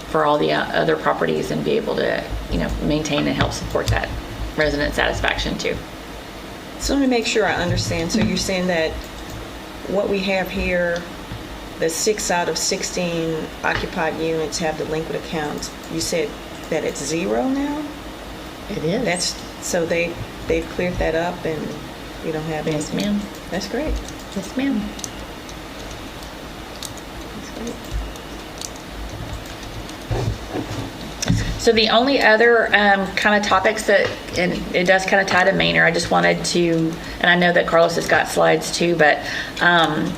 S6: for all the other properties, and be able to maintain and help support that resident satisfaction too.
S5: So let me make sure I understand. So you're saying that what we have here, the 6 out of 16 occupied units have delinquent accounts. You said that it's 0 now?
S6: It is.
S5: So they've cleared that up, and you don't have
S6: Yes,
S5: anything?
S6: ma'am.
S5: That's great.
S6: Yes, ma'am.
S5: That's great.
S6: So the only other kind of topics that, and it does kind of tie to Maynard, I just wanted to, and I know that Carlos has got slides too, but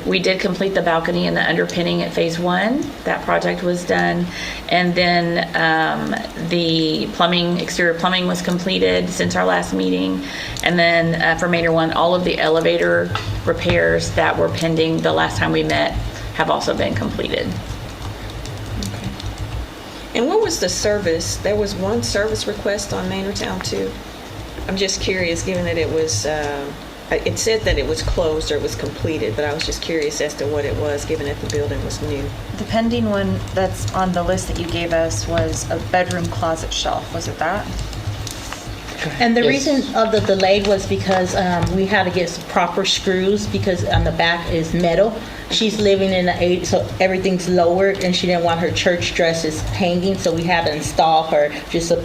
S6: we did complete the balcony and the underpinning at phase 1. That project was done. And then the exterior plumbing was completed since our last meeting. And then for Maynard 1, all of the elevator repairs that were pending the last time we met have also been completed.
S5: And what was the service? There was one service request on Maynardtown too. I'm just curious, given that it was, it said that it was closed or it was completed, but I was just curious as to what it was, given that the building was new.
S2: The pending one that's on the list that you gave us was a bedroom closet shelf. Was it that?
S7: And the
S1: Yes.
S7: reason of the delay was because we had to get some proper screws, because on the back is metal. She's living in the 80s, so everything's lowered, and she didn't want her church dresses hanging, so we had to install her just a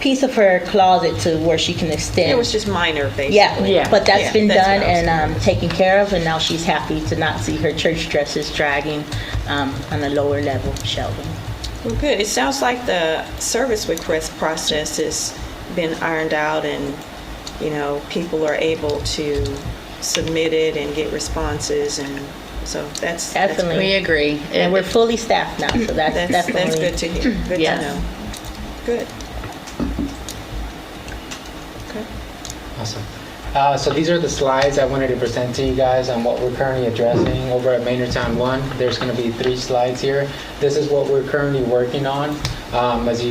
S7: piece of her closet to where she can extend.
S5: It was just minor, basically.
S6: Yeah.
S7: But that's
S5: Yeah,
S7: been
S5: that's
S7: done
S5: what I was
S7: and taken care of, and now she's happy to not see her church dresses dragging on the lower level shelving.
S5: Well, good. It sounds like the service request process has been ironed out, and people are able to submit it and get responses, and so that's
S7: Definitely.
S6: We agree.
S7: And we're fully staffed now, so that's
S5: that's
S7: definitely
S5: good to hear. Good
S6: Yes.
S5: to know. Good. Okay.
S1: Awesome. So these are the slides I wanted to present to you guys on what we're currently addressing over at Maynardtown 1. There's going to be 3 slides here. This is what we're currently working on. As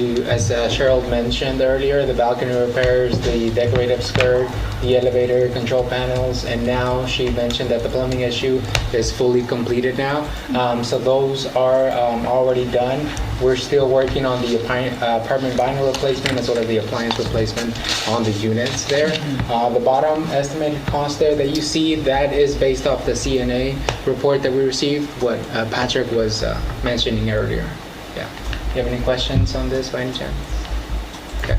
S1: Cheryl mentioned earlier, the balcony repairs, the decorative skirt, the elevator control panels, and now she mentioned that the plumbing issue is fully completed now. So those are already done. We're still working on the apartment vinyl replacement as well as the appliance replacement on the units there. The bottom estimated cost there that you see, that is based off the CNA report that we received, what Patrick was mentioning earlier. Yeah. You have any questions on this by any chance? Okay.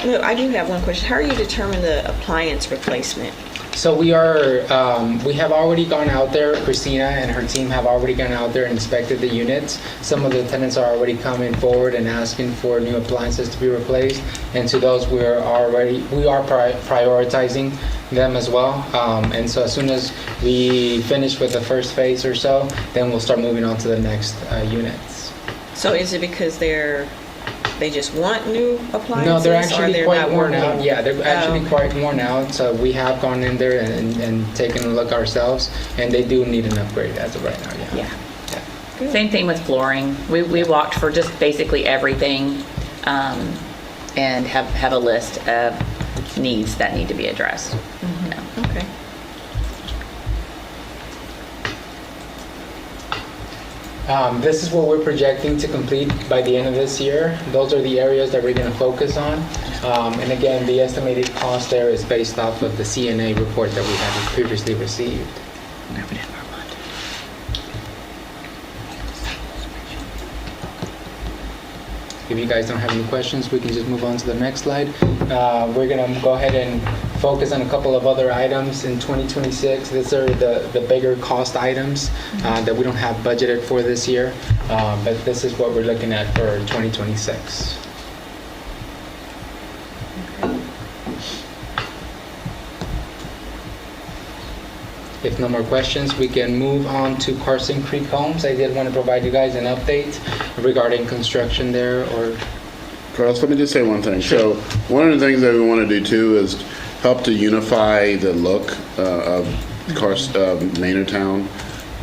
S5: No, I do have one question. How are you determining the appliance replacement?
S1: So we have already gone out there. Christina and her team have already gone out there and inspected the units. Some of the tenants are already coming forward and asking for new appliances to be replaced. And to those, we are prioritizing them as well. And so as soon as we finish with the first phase or so, then we'll start moving on to the next units.
S5: So is it because they just want new appliances?
S1: No, they're
S5: or
S1: actually
S5: they're
S1: quite
S5: not
S1: worn
S5: working?
S1: out. Yeah, they're actually
S5: okay.
S1: quite worn out. So we have gone in there and taken a look ourselves, and they do need an upgrade as of right now. Yeah.
S6: Yeah. Same thing with flooring. We walked for just basically everything, and have a list of needs that need to be addressed.
S5: Okay.
S1: This is what we're projecting to complete by the end of this year. Those are the areas that we're going to focus on. And again, the estimated cost there is based off of the CNA report that we had previously received. If you guys don't have any questions, we can just move on to the next slide. We're going to go ahead and focus on a couple of other items in 2026. These are the bigger cost items that we don't have budgeted for this year, but this is what we're looking at for 2026. If no more questions, we can move on to Carson Creek Homes. I did want to provide you guys an update regarding construction there, or
S3: Carlos, let me just say one thing. So one of the things that we want to do too is help to unify the look of Maynardtown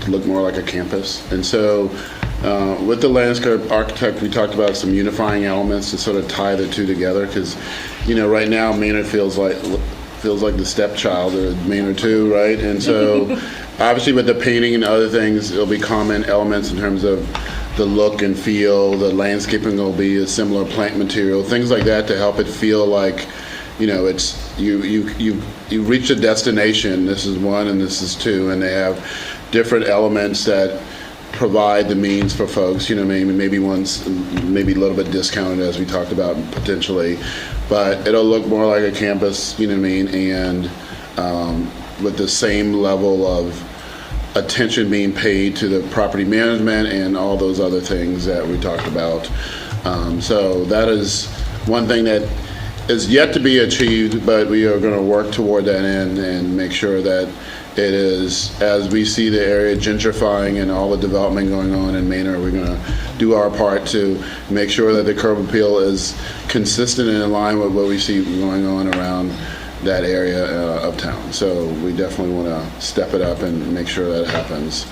S3: to look more like a campus. And so with the landscape architect, we talked about some unifying elements to sort of tie the two together, because, you know, right now Maynard feels like the stepchild of Maynard 2, right? And so obviously with the painting and other things, there'll be common elements in terms of the look and feel. The landscaping will be a similar plant material, things like that, to help it feel like, you know, it's you reach a destination. This is 1 and this is 2, and they have different elements that provide the means for folks, you know, maybe one's maybe a little bit discounted, as we talked about potentially, but it'll look more like a campus, you know what I mean, and with the same level of attention being paid to the property management and all those other things that we talked about. So that is one thing that is yet to be achieved, but we are going to work toward that end and make sure that it is, as we see the area gentrifying and all the development going on in Maynard, we're going to do our part to make sure that the curb appeal is consistent and in line with what we see going on around that area of town. So we definitely want to step it up and make sure that happens.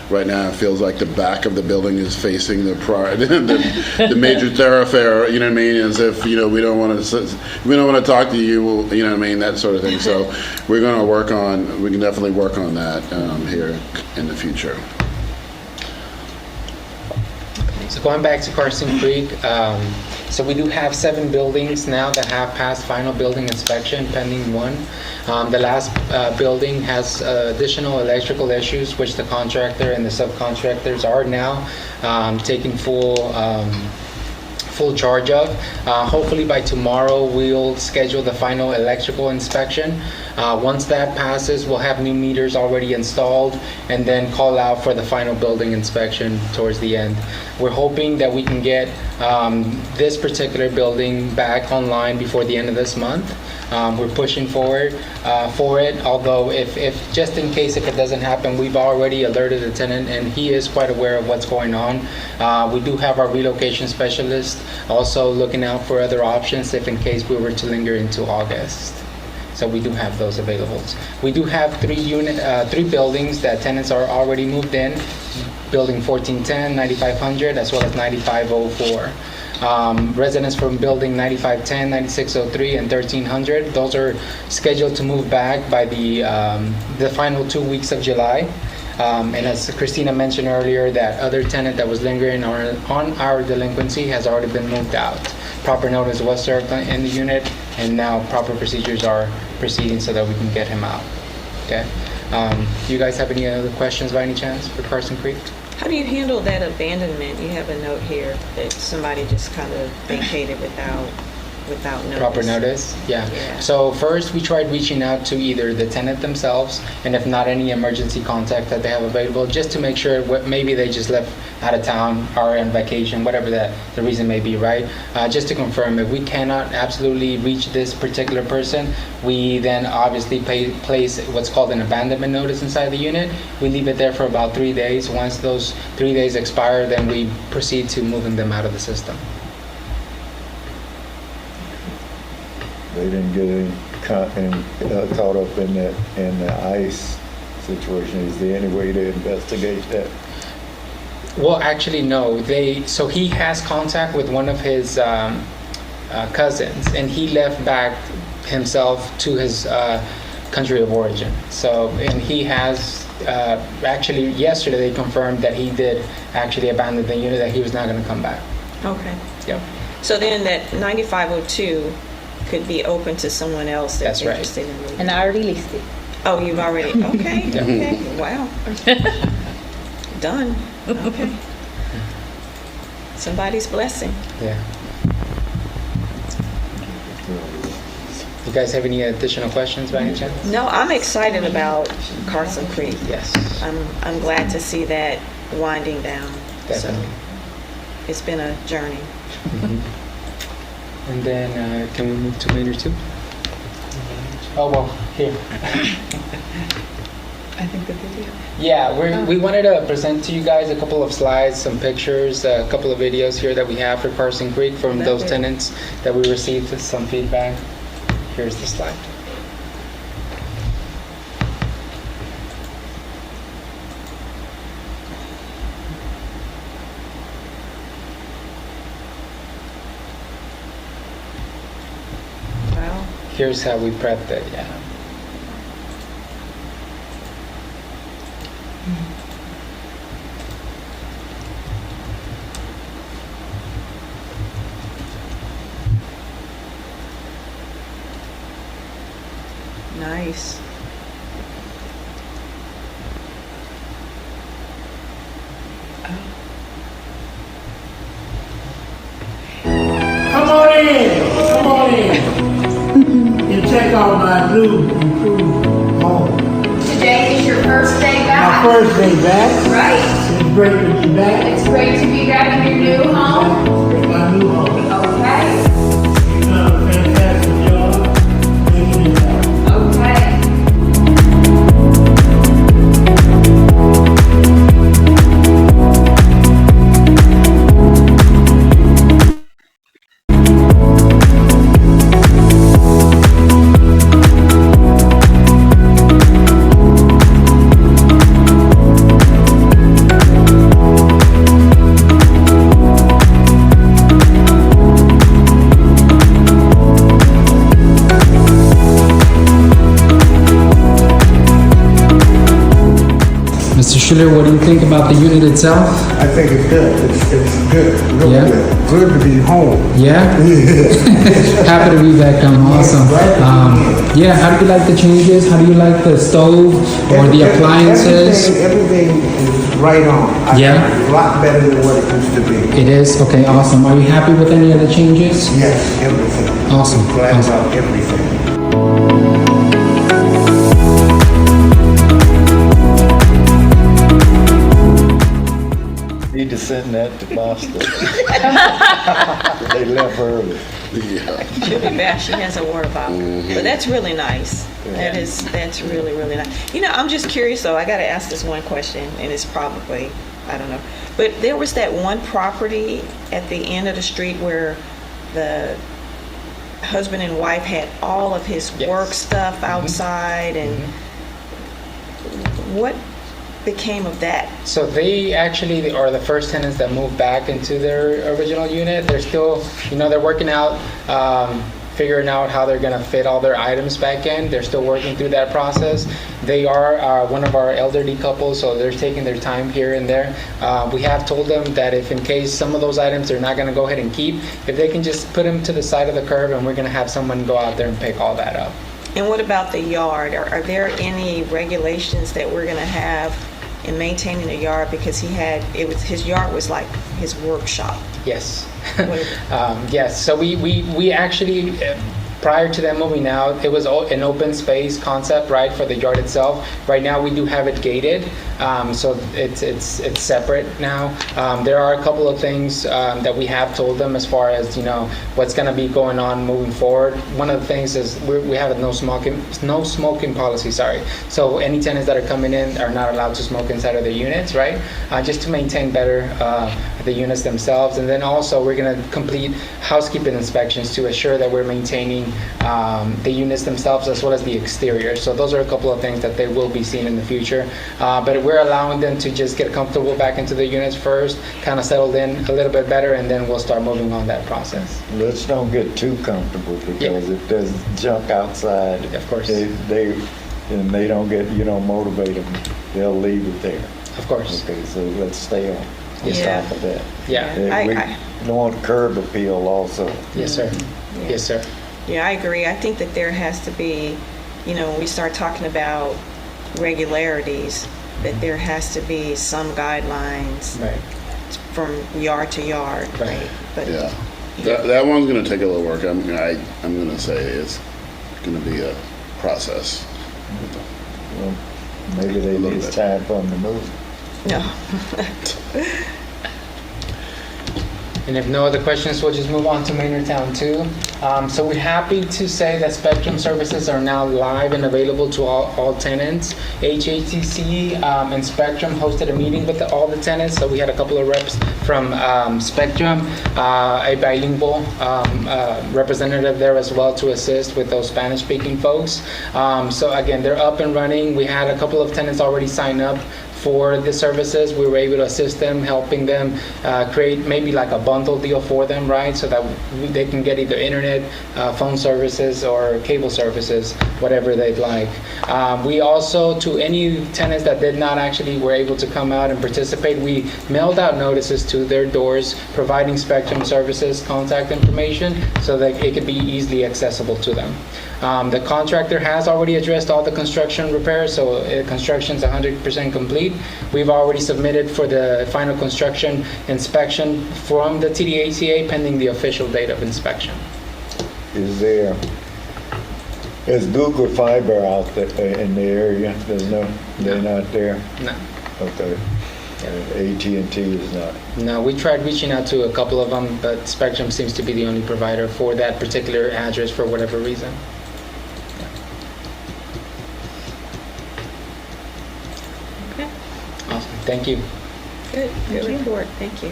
S3: Right now, it feels like the back of the building is facing the major thoroughfare. You know what I mean? As if, you know, we don't want to talk to you. You know what I mean? That sort of thing. So we're going to work on. We can definitely work on that here in the future.
S1: So going back to Carson Creek, so we do have 7 buildings now that have passed final building inspection, pending 1. The last building has additional electrical issues, which the contractor and the subcontractors are now taking full charge of. Hopefully by tomorrow we'll schedule the final electrical inspection. Once that passes, we'll have new meters already installed and then call out for the final building inspection towards the end. We're hoping that we can get this particular building back online before the end of this month. We're pushing forward for it, although if just in case if it doesn't happen, we've already alerted the tenant and he is quite aware of what's going on. We do have our relocation specialist also looking out for other options if in case we were to linger into August. So we do have those available. We do have 3 buildings that tenants are already moved in, building 1410, 9500, as well as 9504. Residents from building 9510, 9603, and 1300. Those are scheduled to move back by the final 2 weeks of July. And as Christina mentioned earlier, that other tenant that was lingering on our delinquency has already been moved out. Proper notice was served in the unit, and now proper procedures are proceeding so that we can get him out. Okay. Do you guys have any other questions by any chance for Carson Creek?
S5: How do you handle that abandonment? You have a note here that somebody just kind of vacated without notice.
S1: Proper notice? Yeah. So first we tried reaching out to either the tenant themselves, and if not, any emergency contact that they have available, just to make sure maybe they just left out of town or on vacation, whatever the reason may be, right? Just to confirm, if we cannot absolutely reach this particular person, we then obviously place what's called an abandonment notice inside the unit. We leave it there for about 3 days. Once those 3 days expire, then we proceed to moving them out of the system.
S4: They didn't get caught up in the ICE situation. Is there any way to investigate that?
S1: Well, actually, no. So he has contact with one of his cousins, and he left back himself to his country of origin. So, and he has actually yesterday they confirmed that he did actually abandon the unit, that he was not going to come back.
S5: Okay.
S1: Yep.
S5: So then that 9502 could be open to someone else that's
S1: That's right.
S5: interested in moving.
S7: And I already listed.
S5: Oh, you've already, okay, okay, wow. Done, okay. Somebody's blessing.
S1: Yeah. You guys have any additional questions by any chance?
S5: No, I'm excited about Carson Creek.
S1: Yes,
S5: I'm glad to see that winding down.
S1: definitely.
S5: So it's been a journey.
S1: And then can we move to Maynard 2? Oh, well, here.
S8: I think the video.
S1: Yeah, we wanted to present to you guys a couple of slides, some pictures, a couple of videos here that we have for Carson Creek from those
S5: Lovely.
S1: tenants that we received some feedback. Here's the slide.
S5: Wow.
S1: Here's how we prepped it, yeah.
S5: Nice.
S9: Come on in, come on in. And check out my new improved home.
S10: Today is your first day
S9: My
S10: back.
S9: first day back.
S10: Right.
S9: It's great to be back.
S10: It's great to be back in your new home.
S9: It's my new home.
S10: Okay.
S9: You've done a fantastic job. Making it happen.
S10: Okay.
S1: Mr. Schiller, what do you think about the unit itself?
S9: I think it's good. It's good. Real
S1: Yeah?
S9: good. Good to be home.
S1: Yeah? Happy to be back home. Awesome. Yeah, how do you like the changes? How do you like the stove or the appliances?
S9: Everything is right on.
S1: Yeah?
S9: A lot better than what it used to be.
S1: It is? Okay, awesome. Are you happy with any of the changes?
S9: Yes, everything.
S1: Awesome.
S9: Glad
S1: Awesome.
S9: about everything.
S4: Need to send that to Boston. They left early.
S5: She'll be back. She has a water bottle. But that's really nice. That's really, really nice. You know, I'm just curious though. I got to ask this one question, and it's probably, I don't know. But there was that one property at the end of the street where the husband and wife had all of his
S1: Yes.
S5: work stuff outside, and what became of that?
S1: So they actually are the first tenants that moved back into their original unit. They're still, they're working out, figuring out how they're going to fit all their items back in. They're still working through that process. They are one of our elderly couples, so they're taking their time here and there. We have told them that if in case some of those items they're not going to go ahead and keep, if they can just put them to the side of the curb, and we're going to have someone go out there and pick all that up.
S5: And what about the yard? Are there any regulations that we're going to have in maintaining the yard? Because his yard was like his workshop.
S1: Yes.
S5: What-
S1: Yes. So we actually, prior to them moving out, it was an open space concept, right, for the yard itself. Right now, we do have it gated, so it's separate now. There are a couple of things that we have told them as far as what's going to be going on moving forward. One of the things is we have a no smoking policy. Sorry. So any tenants that are coming in are not allowed to smoke inside of their units, right? Just to maintain better the units themselves, and then also we're going to complete housekeeping inspections to assure that we're maintaining the units themselves as well as the exterior. So those are a couple of things that they will be seeing in the future. But we're allowing them to just get comfortable back into the units first, kind of settled in a little bit better, and then we'll start moving on that process.
S4: Let's don't get too comfortable because if there's junk outside.
S1: Of course.
S4: They and they don't get, you don't motivate them, they'll leave it there.
S1: Of course.
S4: Okay, so let's stay on
S5: Yeah.
S4: top of that.
S1: Yeah.
S4: We want curb appeal also.
S1: Yes, sir. Yes, sir.
S5: Yeah, I agree. I think that there has to be, when we start talking about regularities, that there has to be some guidelines
S1: Right.
S5: from yard to yard.
S1: Right.
S5: But
S3: Yeah. That one's gonna take a little work. I'm gonna say it's gonna be a process.
S4: Well, maybe it's time for them to move.
S5: no.
S1: And if no other questions, we'll just move on to Maynardtown 2. So we're happy to say that Spectrum services are now live and available to all tenants. HATC and Spectrum hosted a meeting with all the tenants. So we had a couple of reps from Spectrum, a bilingual representative there as well to assist with those Spanish-speaking folks. So again, they're up and running. We had a couple of tenants already sign up for the services. We were able to assist them, helping them create maybe like a bundle deal for them, right? So that they can get either internet, phone services, or cable services, whatever they'd like. We also, to any tenants that did not actually were able to come out and participate, we mailed out notices to their doors providing Spectrum services contact information so that it could be easily accessible to them. The contractor has already addressed all the construction repairs, so construction's 100% complete. We've already submitted for the final construction inspection from the TDACA pending the official date of inspection.
S4: Is Google Fiber out there in the area? They're not there?
S1: No.
S4: Okay. AT&T is not.
S1: No, we tried reaching out to a couple of them, but Spectrum seems to be the only provider for that particular address for whatever reason.
S5: Okay.
S1: Awesome. Thank you.
S5: Good report. Thank you.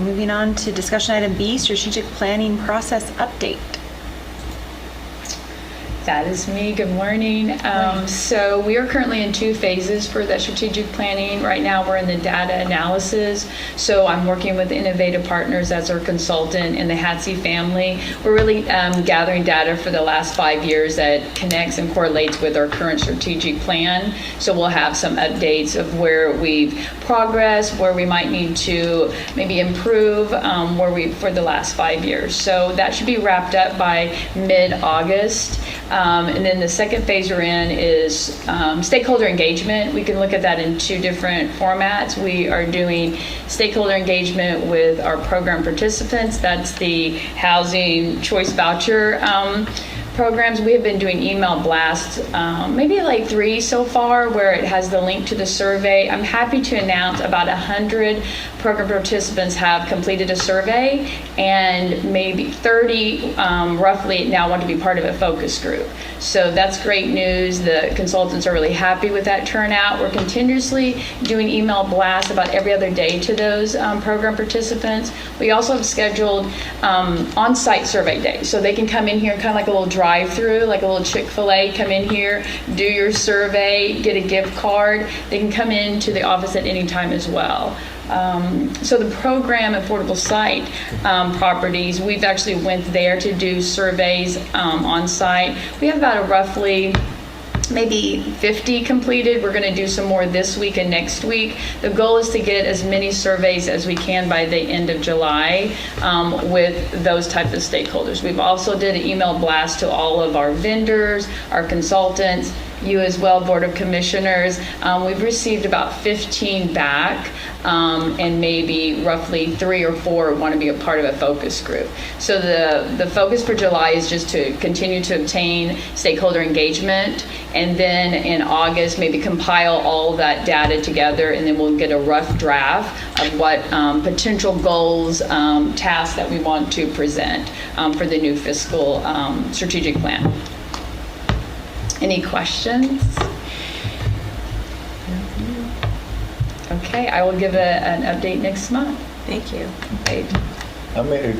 S2: Moving on to discussion item B, strategic planning process update.
S8: That is me. Good morning. So we are currently in 2 phases for that strategic planning. Right now we're in the data analysis. So I'm working with Innovative Partners as our consultant in the HATC family. We're really gathering data for the last 5 years that connects and correlates with our current strategic plan. So we'll have some updates of where we've progressed, where we might need to maybe improve for the last 5 years. So that should be wrapped up by mid-August. And then the second phase we're in is stakeholder engagement. We can look at that in 2 different formats. We are doing stakeholder engagement with our program participants. That's the housing choice voucher programs. We have been doing email blasts, maybe like 3 so far, where it has the link to the survey. I'm happy to announce about 100 program participants have completed a survey, and maybe 30 roughly now want to be part of a focus group. So that's great news. The consultants are really happy with that turnout. We're continuously doing email blasts about every other day to those program participants. We also have scheduled on-site survey days, so they can come in here, kind of like a little drive-through, like a little Chick-fil-A, come in here, do your survey, get a gift card. They can come into the office at any time as well. So the program Affordable Site properties, we've actually went there to do surveys on site. We have about a roughly maybe 50 completed. We're going to do some more this week and next week. The goal is to get as many surveys as we can by the end of July with those type of stakeholders. We've also did an email blast to all of our vendors, our consultants, you as well, Board of Commissioners. We've received about 15 back, and maybe roughly 3 or 4 want to be a part of a focus group. So the focus for July is just to continue to obtain stakeholder engagement, and then in August maybe compile all of that data together, and then we'll get a rough draft of what potential goals, tasks that we want to present for the new fiscal strategic plan. Any questions? Okay, I will give an update next month.
S5: Thank you.
S8: Great.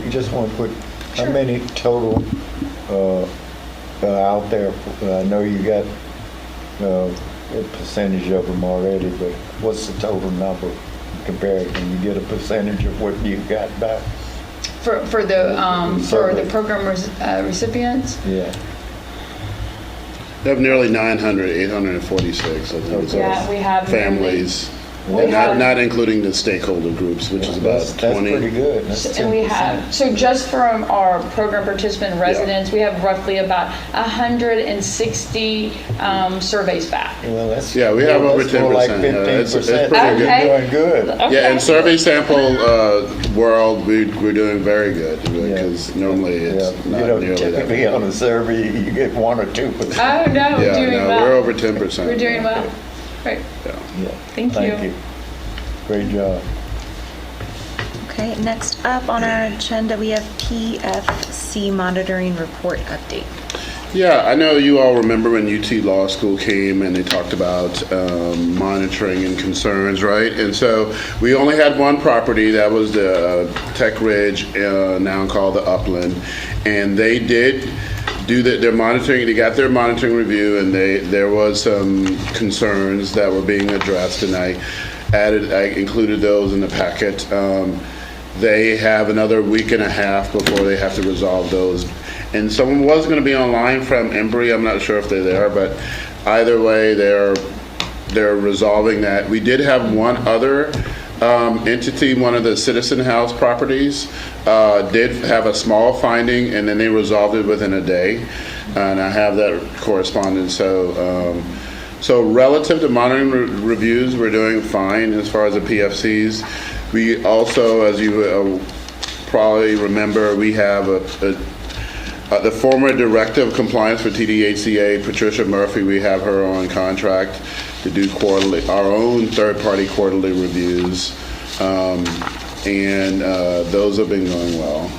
S4: Just one quick, how many total out there? I know you got a percentage of them already, but what's the total number compared? Can you get a percentage of what you got back?
S8: For the program recipients?
S4: Yeah.
S3: We have nearly 900, 846, I think.
S8: Yeah, we have
S3: families,
S8: We have-
S3: not including the stakeholder groups, which is about
S4: That's
S3: 20.
S4: pretty good. That's
S8: And we
S4: 10%.
S8: have, so just from our program participant residents, we have roughly about 160 surveys back.
S4: Well, that's.
S3: Yeah, we have
S4: well,
S3: over
S4: that's more like
S3: 10%. It's
S4: 15%.
S3: pretty good.
S8: Okay.
S4: You're doing good.
S3: Yeah, in
S8: Okay.
S3: survey sample world, we're doing very good because normally it's
S4: Yeah,
S3: not
S4: you know,
S3: nearly that.
S4: typically on a survey, you get 1 or 2%.
S8: Oh, no, we're
S3: Yeah,
S8: doing
S3: no,
S8: well.
S3: we're over 10%.
S8: We're doing well. Right.
S3: Yeah.
S4: Yeah.
S8: Thank you.
S4: Great job.
S2: Okay, next up on our agenda, we have PFC monitoring report update.
S3: Yeah, I know you all remember when UT Law School came and they talked about monitoring and concerns, right? And so we only had one property, that was the Tech Ridge, now called the Upland, and they did do their monitoring. They got their monitoring review, and there was some concerns that were being addressed, and I included those in the packet. They have another week and a half before they have to resolve those. And someone was going to be online from Embry. I'm not sure if they're there, but either way, they're resolving that. We did have one other entity, one of the Citizen House properties, did have a small finding, and then they resolved it within a day. And I have that correspondence. So relative to monitoring reviews, we're doing fine as far as the PFCs. We also, as you probably remember, we have the former Director of Compliance for TDHCA, Patricia Murphy. We have her on contract to do our own third-party quarterly reviews, and those have been going well.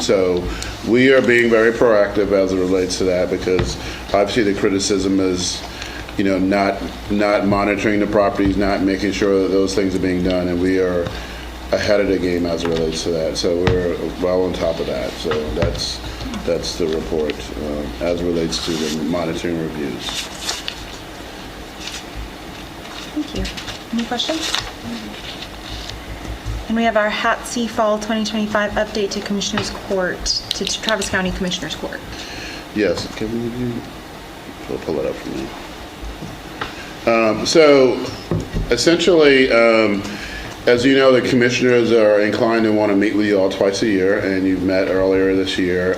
S3: So we are being very proactive as it relates to that, because obviously the criticism is, not monitoring the properties, not making sure that those things are being done, and we are ahead of the game as it relates to that. So we're well on top of that. So that's the report as it relates to the monitoring reviews.
S2: Thank you. Any questions? And we have our HATC Fall 2025 update to Commissioners Court, to Travis County Commissioners Court.
S3: Yes, can you pull it up for me? So essentially, as you know, the commissioners are inclined to want to meet with you all twice a year, and you've met earlier this year,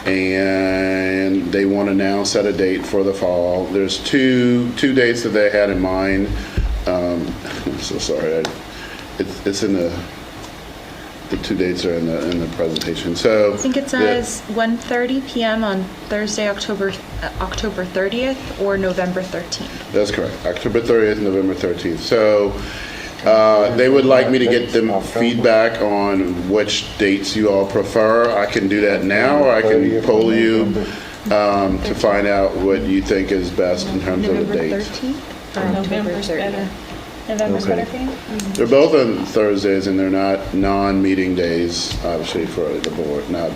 S3: and they want to now set a date for the fall. There's two dates that they had in mind. I'm so sorry, it's in the two dates are in the presentation. So
S2: I think it says 1:30 p.m. on Thursday, October 30th, or November 13th.
S3: That's correct, October 30th, November 13th. So they would like me to get them feedback on which dates you all prefer. I can do that now, or I can poll you to find out what you think is best in terms of the
S2: November
S3: dates.
S2: 13th or October 30th? November's
S4: Okay.
S2: better for you?
S3: They're both on Thursdays, and they're not non-meeting days, obviously, for the board, not.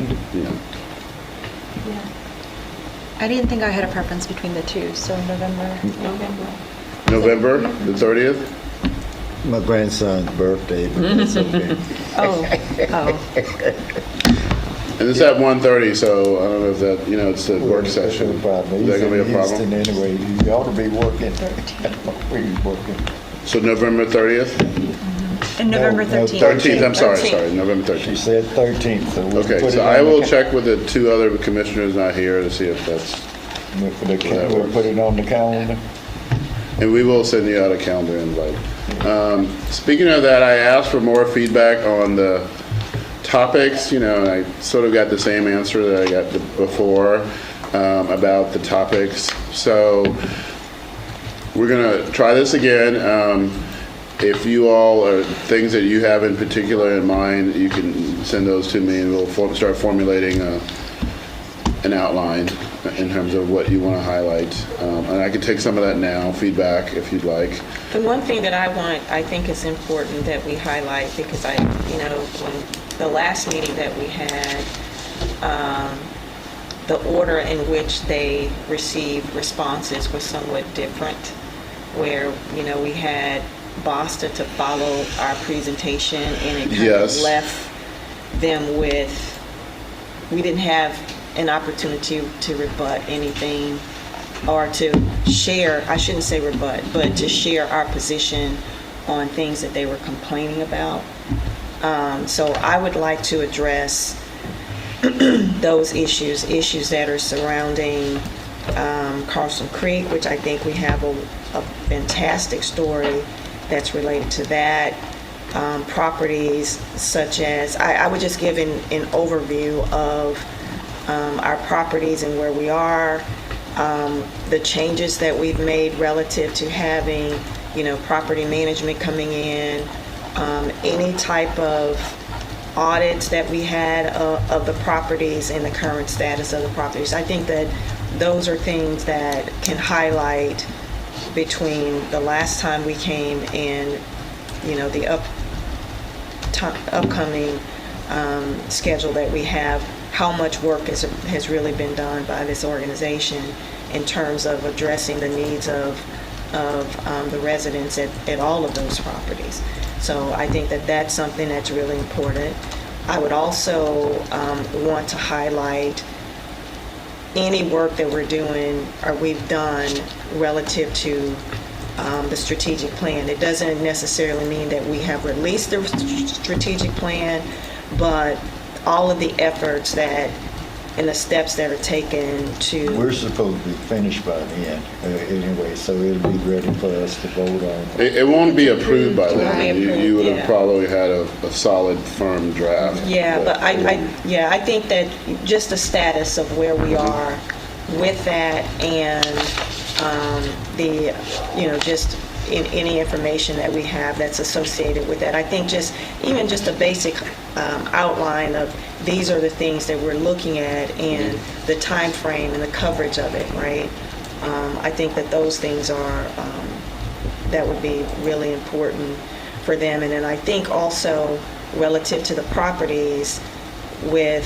S2: I didn't think I had a preference between the two, so November.
S3: November, the 30th?
S4: My grandson's birthday, but that's okay.
S5: Oh.
S3: And it's at 1:30, so I don't know if that, it's a work session. Is that going to be a problem?
S4: Anyway, you ought to be working. We're working.
S3: So November 30th?
S2: And November
S4: No,
S2: 13th.
S3: 13th, I'm sorry,
S5: 13th.
S3: November
S4: She
S3: 13th.
S4: said 13th, so we'll
S3: Okay,
S4: put
S3: so
S4: it
S3: I
S4: on
S3: will
S4: the
S3: check with the two other commissioners not here to see if that's,
S4: We'll put it on the calendar.
S3: and we will send you out a calendar invite. Speaking of that, I asked for more feedback on the topics, and I sort of got the same answer that I got before about the topics. So we're gonna try this again. If you all are things that you have in particular in mind, you can send those to me, and we'll start formulating an outline in terms of what you want to highlight. And I can take some of that now, feedback, if you'd like.
S5: The one thing that I think is important that we highlight, because when the last meeting that we had, the order in which they received responses was somewhat different, where, we had Boston to follow our presentation, and it kind
S3: Yes.
S5: of left them with, we didn't have an opportunity to rebut anything or to share, I shouldn't say rebut, but to share our position on things that they were complaining about. So I would like to address those issues that are surrounding Carlson Creek, which I think we have a fantastic story that's related to that. Properties such as, I would just give an overview of our properties and where we are, the changes that we've made relative to having, property management coming in, any type of audits that we had of the properties and the current status of the properties. I think that those are things that can highlight between the last time we came and, the upcoming schedule that we have, how much work has really been done by this organization in terms of addressing the needs of the residents at all of those properties. So I think that that's something that's really important. I would also want to highlight any work that we're doing or we've done relative to the strategic plan. It doesn't necessarily mean that we have released the strategic plan, but all of the efforts that and the steps that are taken to...
S4: We're supposed to be finished by then anyway, so it'll be ready for us to vote on.
S3: It won't be approved by then. You would have
S5: yeah.
S3: probably had a solid, firm draft.
S5: Yeah, but I think that just the status of where we are with that and just in any information that we have that's associated with that. I think even just a basic outline of these are the things that we're looking at and the time frame and the coverage of it, right? I think that those things are, that would be really important for them. And then I think also relative to the properties with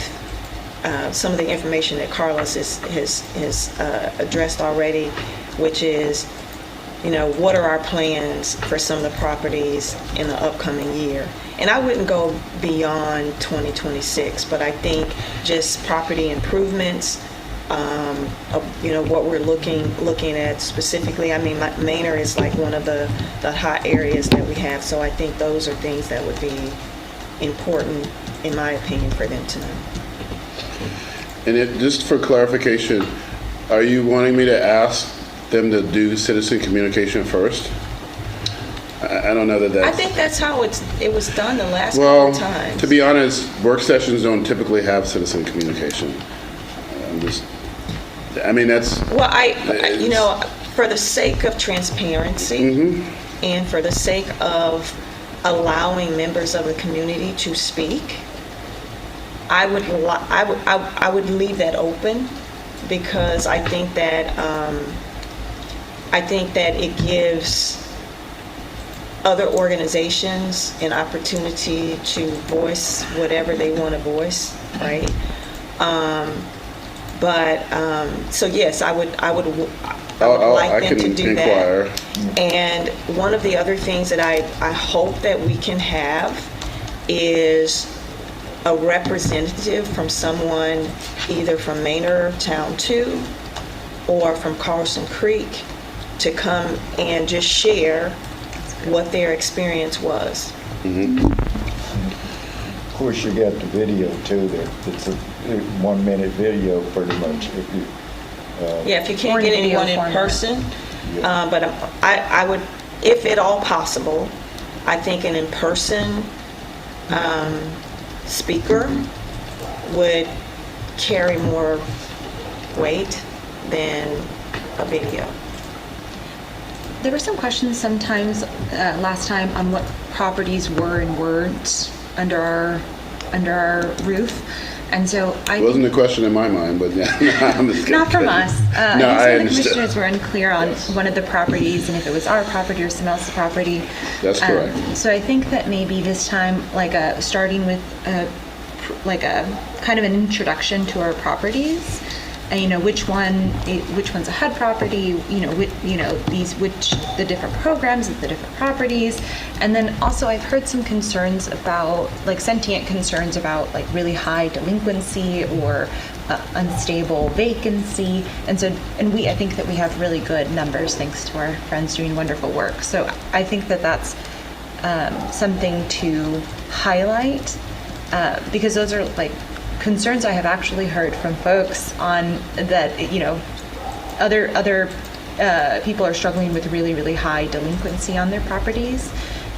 S5: some of the information that Carlos has addressed already, which is, what are our plans for some of the properties in the upcoming year? And I wouldn't go beyond 2026, but I think just property improvements, what we're looking at specifically. I mean, Manor is like one of the hot areas that we have, so I think those are things that would be important, in my opinion, for them to know.
S3: And just for clarification, are you wanting me to ask them to do citizen communication first? I don't know that that's...
S5: I think that's how it was done the last couple
S3: Well,
S5: of times.
S3: to be honest, work sessions don't typically have citizen communication. That's...
S5: Well, for the sake of transparency and for the sake of allowing members of the community to speak, I would leave that open, because I think that it gives other organizations an opportunity to voice whatever they want to voice, right? So yes, I would like them to do
S3: inquire.
S5: that. And one of the other things that I hope that we can have is a representative from someone either from Manor Town 2 or from Carlson Creek to come and just share what their experience was.
S4: Of course, you got the video too. It's a 1 minute video pretty much.
S5: If you can't get anyone in person, but I would, if at all possible, I think an in-person speaker would carry more weight than a video.
S2: There were some questions sometimes last time on what properties were and weren't under our roof, and so
S3: It wasn't a question in my mind, but yeah, I'm just kidding.
S2: not from us.
S3: No, I
S2: some of the
S3: understand.
S2: commissioners were unclear on one of the properties and if it was our property or someone else's property.
S3: That's correct.
S2: So I think that maybe this time, starting with like a kind of an introduction to our properties, which one's a HUD property, the different programs at the different properties. And then also I've heard some concerns about, like sentient concerns about like really high delinquency or unstable vacancy. And I think that we have really good numbers thanks to our friends doing wonderful work. So I think that that's something to highlight because those are like concerns I have actually heard from folks on that, other people are struggling with really, really high delinquency on their properties.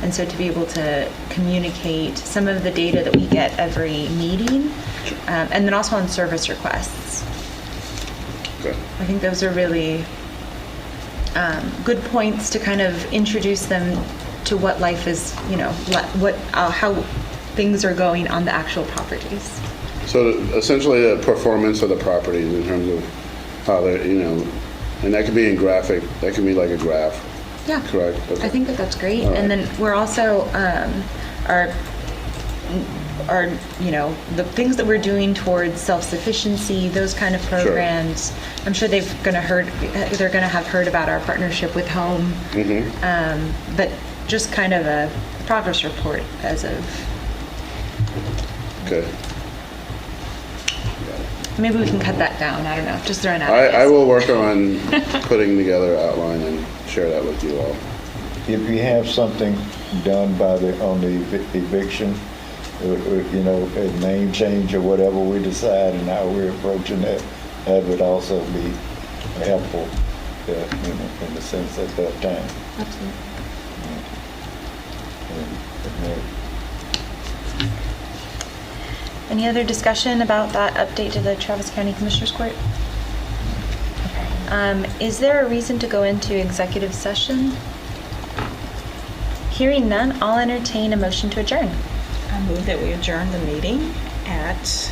S2: And so to be able to communicate some of the data that we get every meeting, and then also on service requests.
S3: Okay.
S2: I think those are really good points to kind of introduce them to what life is, how things are going on the actual properties.
S3: So essentially the performance of the properties in terms of how they're, and that could be in graphic, that could be like a graph.
S2: Yeah.
S3: Correct. Okay.
S2: I think that that's great.
S3: All right.
S2: And then we're also, the things that we're doing towards self-sufficiency, those kind of programs. Sure. I'm sure they're going to have heard about our partnership with Home. Mm-hmm. But just kind of a progress report as of.
S3: Okay.
S2: Maybe we can cut that down. I don't know. Just throwing out.
S3: I will work on putting together an outline and share that with you all.
S4: If you have something done on the eviction, a name change or whatever we decide and how we're approaching that, that would also be helpful in the sense at that time.
S2: Absolutely. Any other discussion about that update to the Travis County Commissioners Court? Is there a reason to go into executive session? Hearing none, I'll entertain a motion to adjourn.
S5: I move that we adjourn the meeting at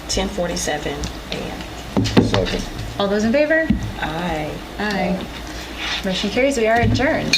S5: 10:47 a.m.
S4: Second.
S2: All those in favor?
S5: Aye.
S2: Aye. Motion carries. We are adjourned.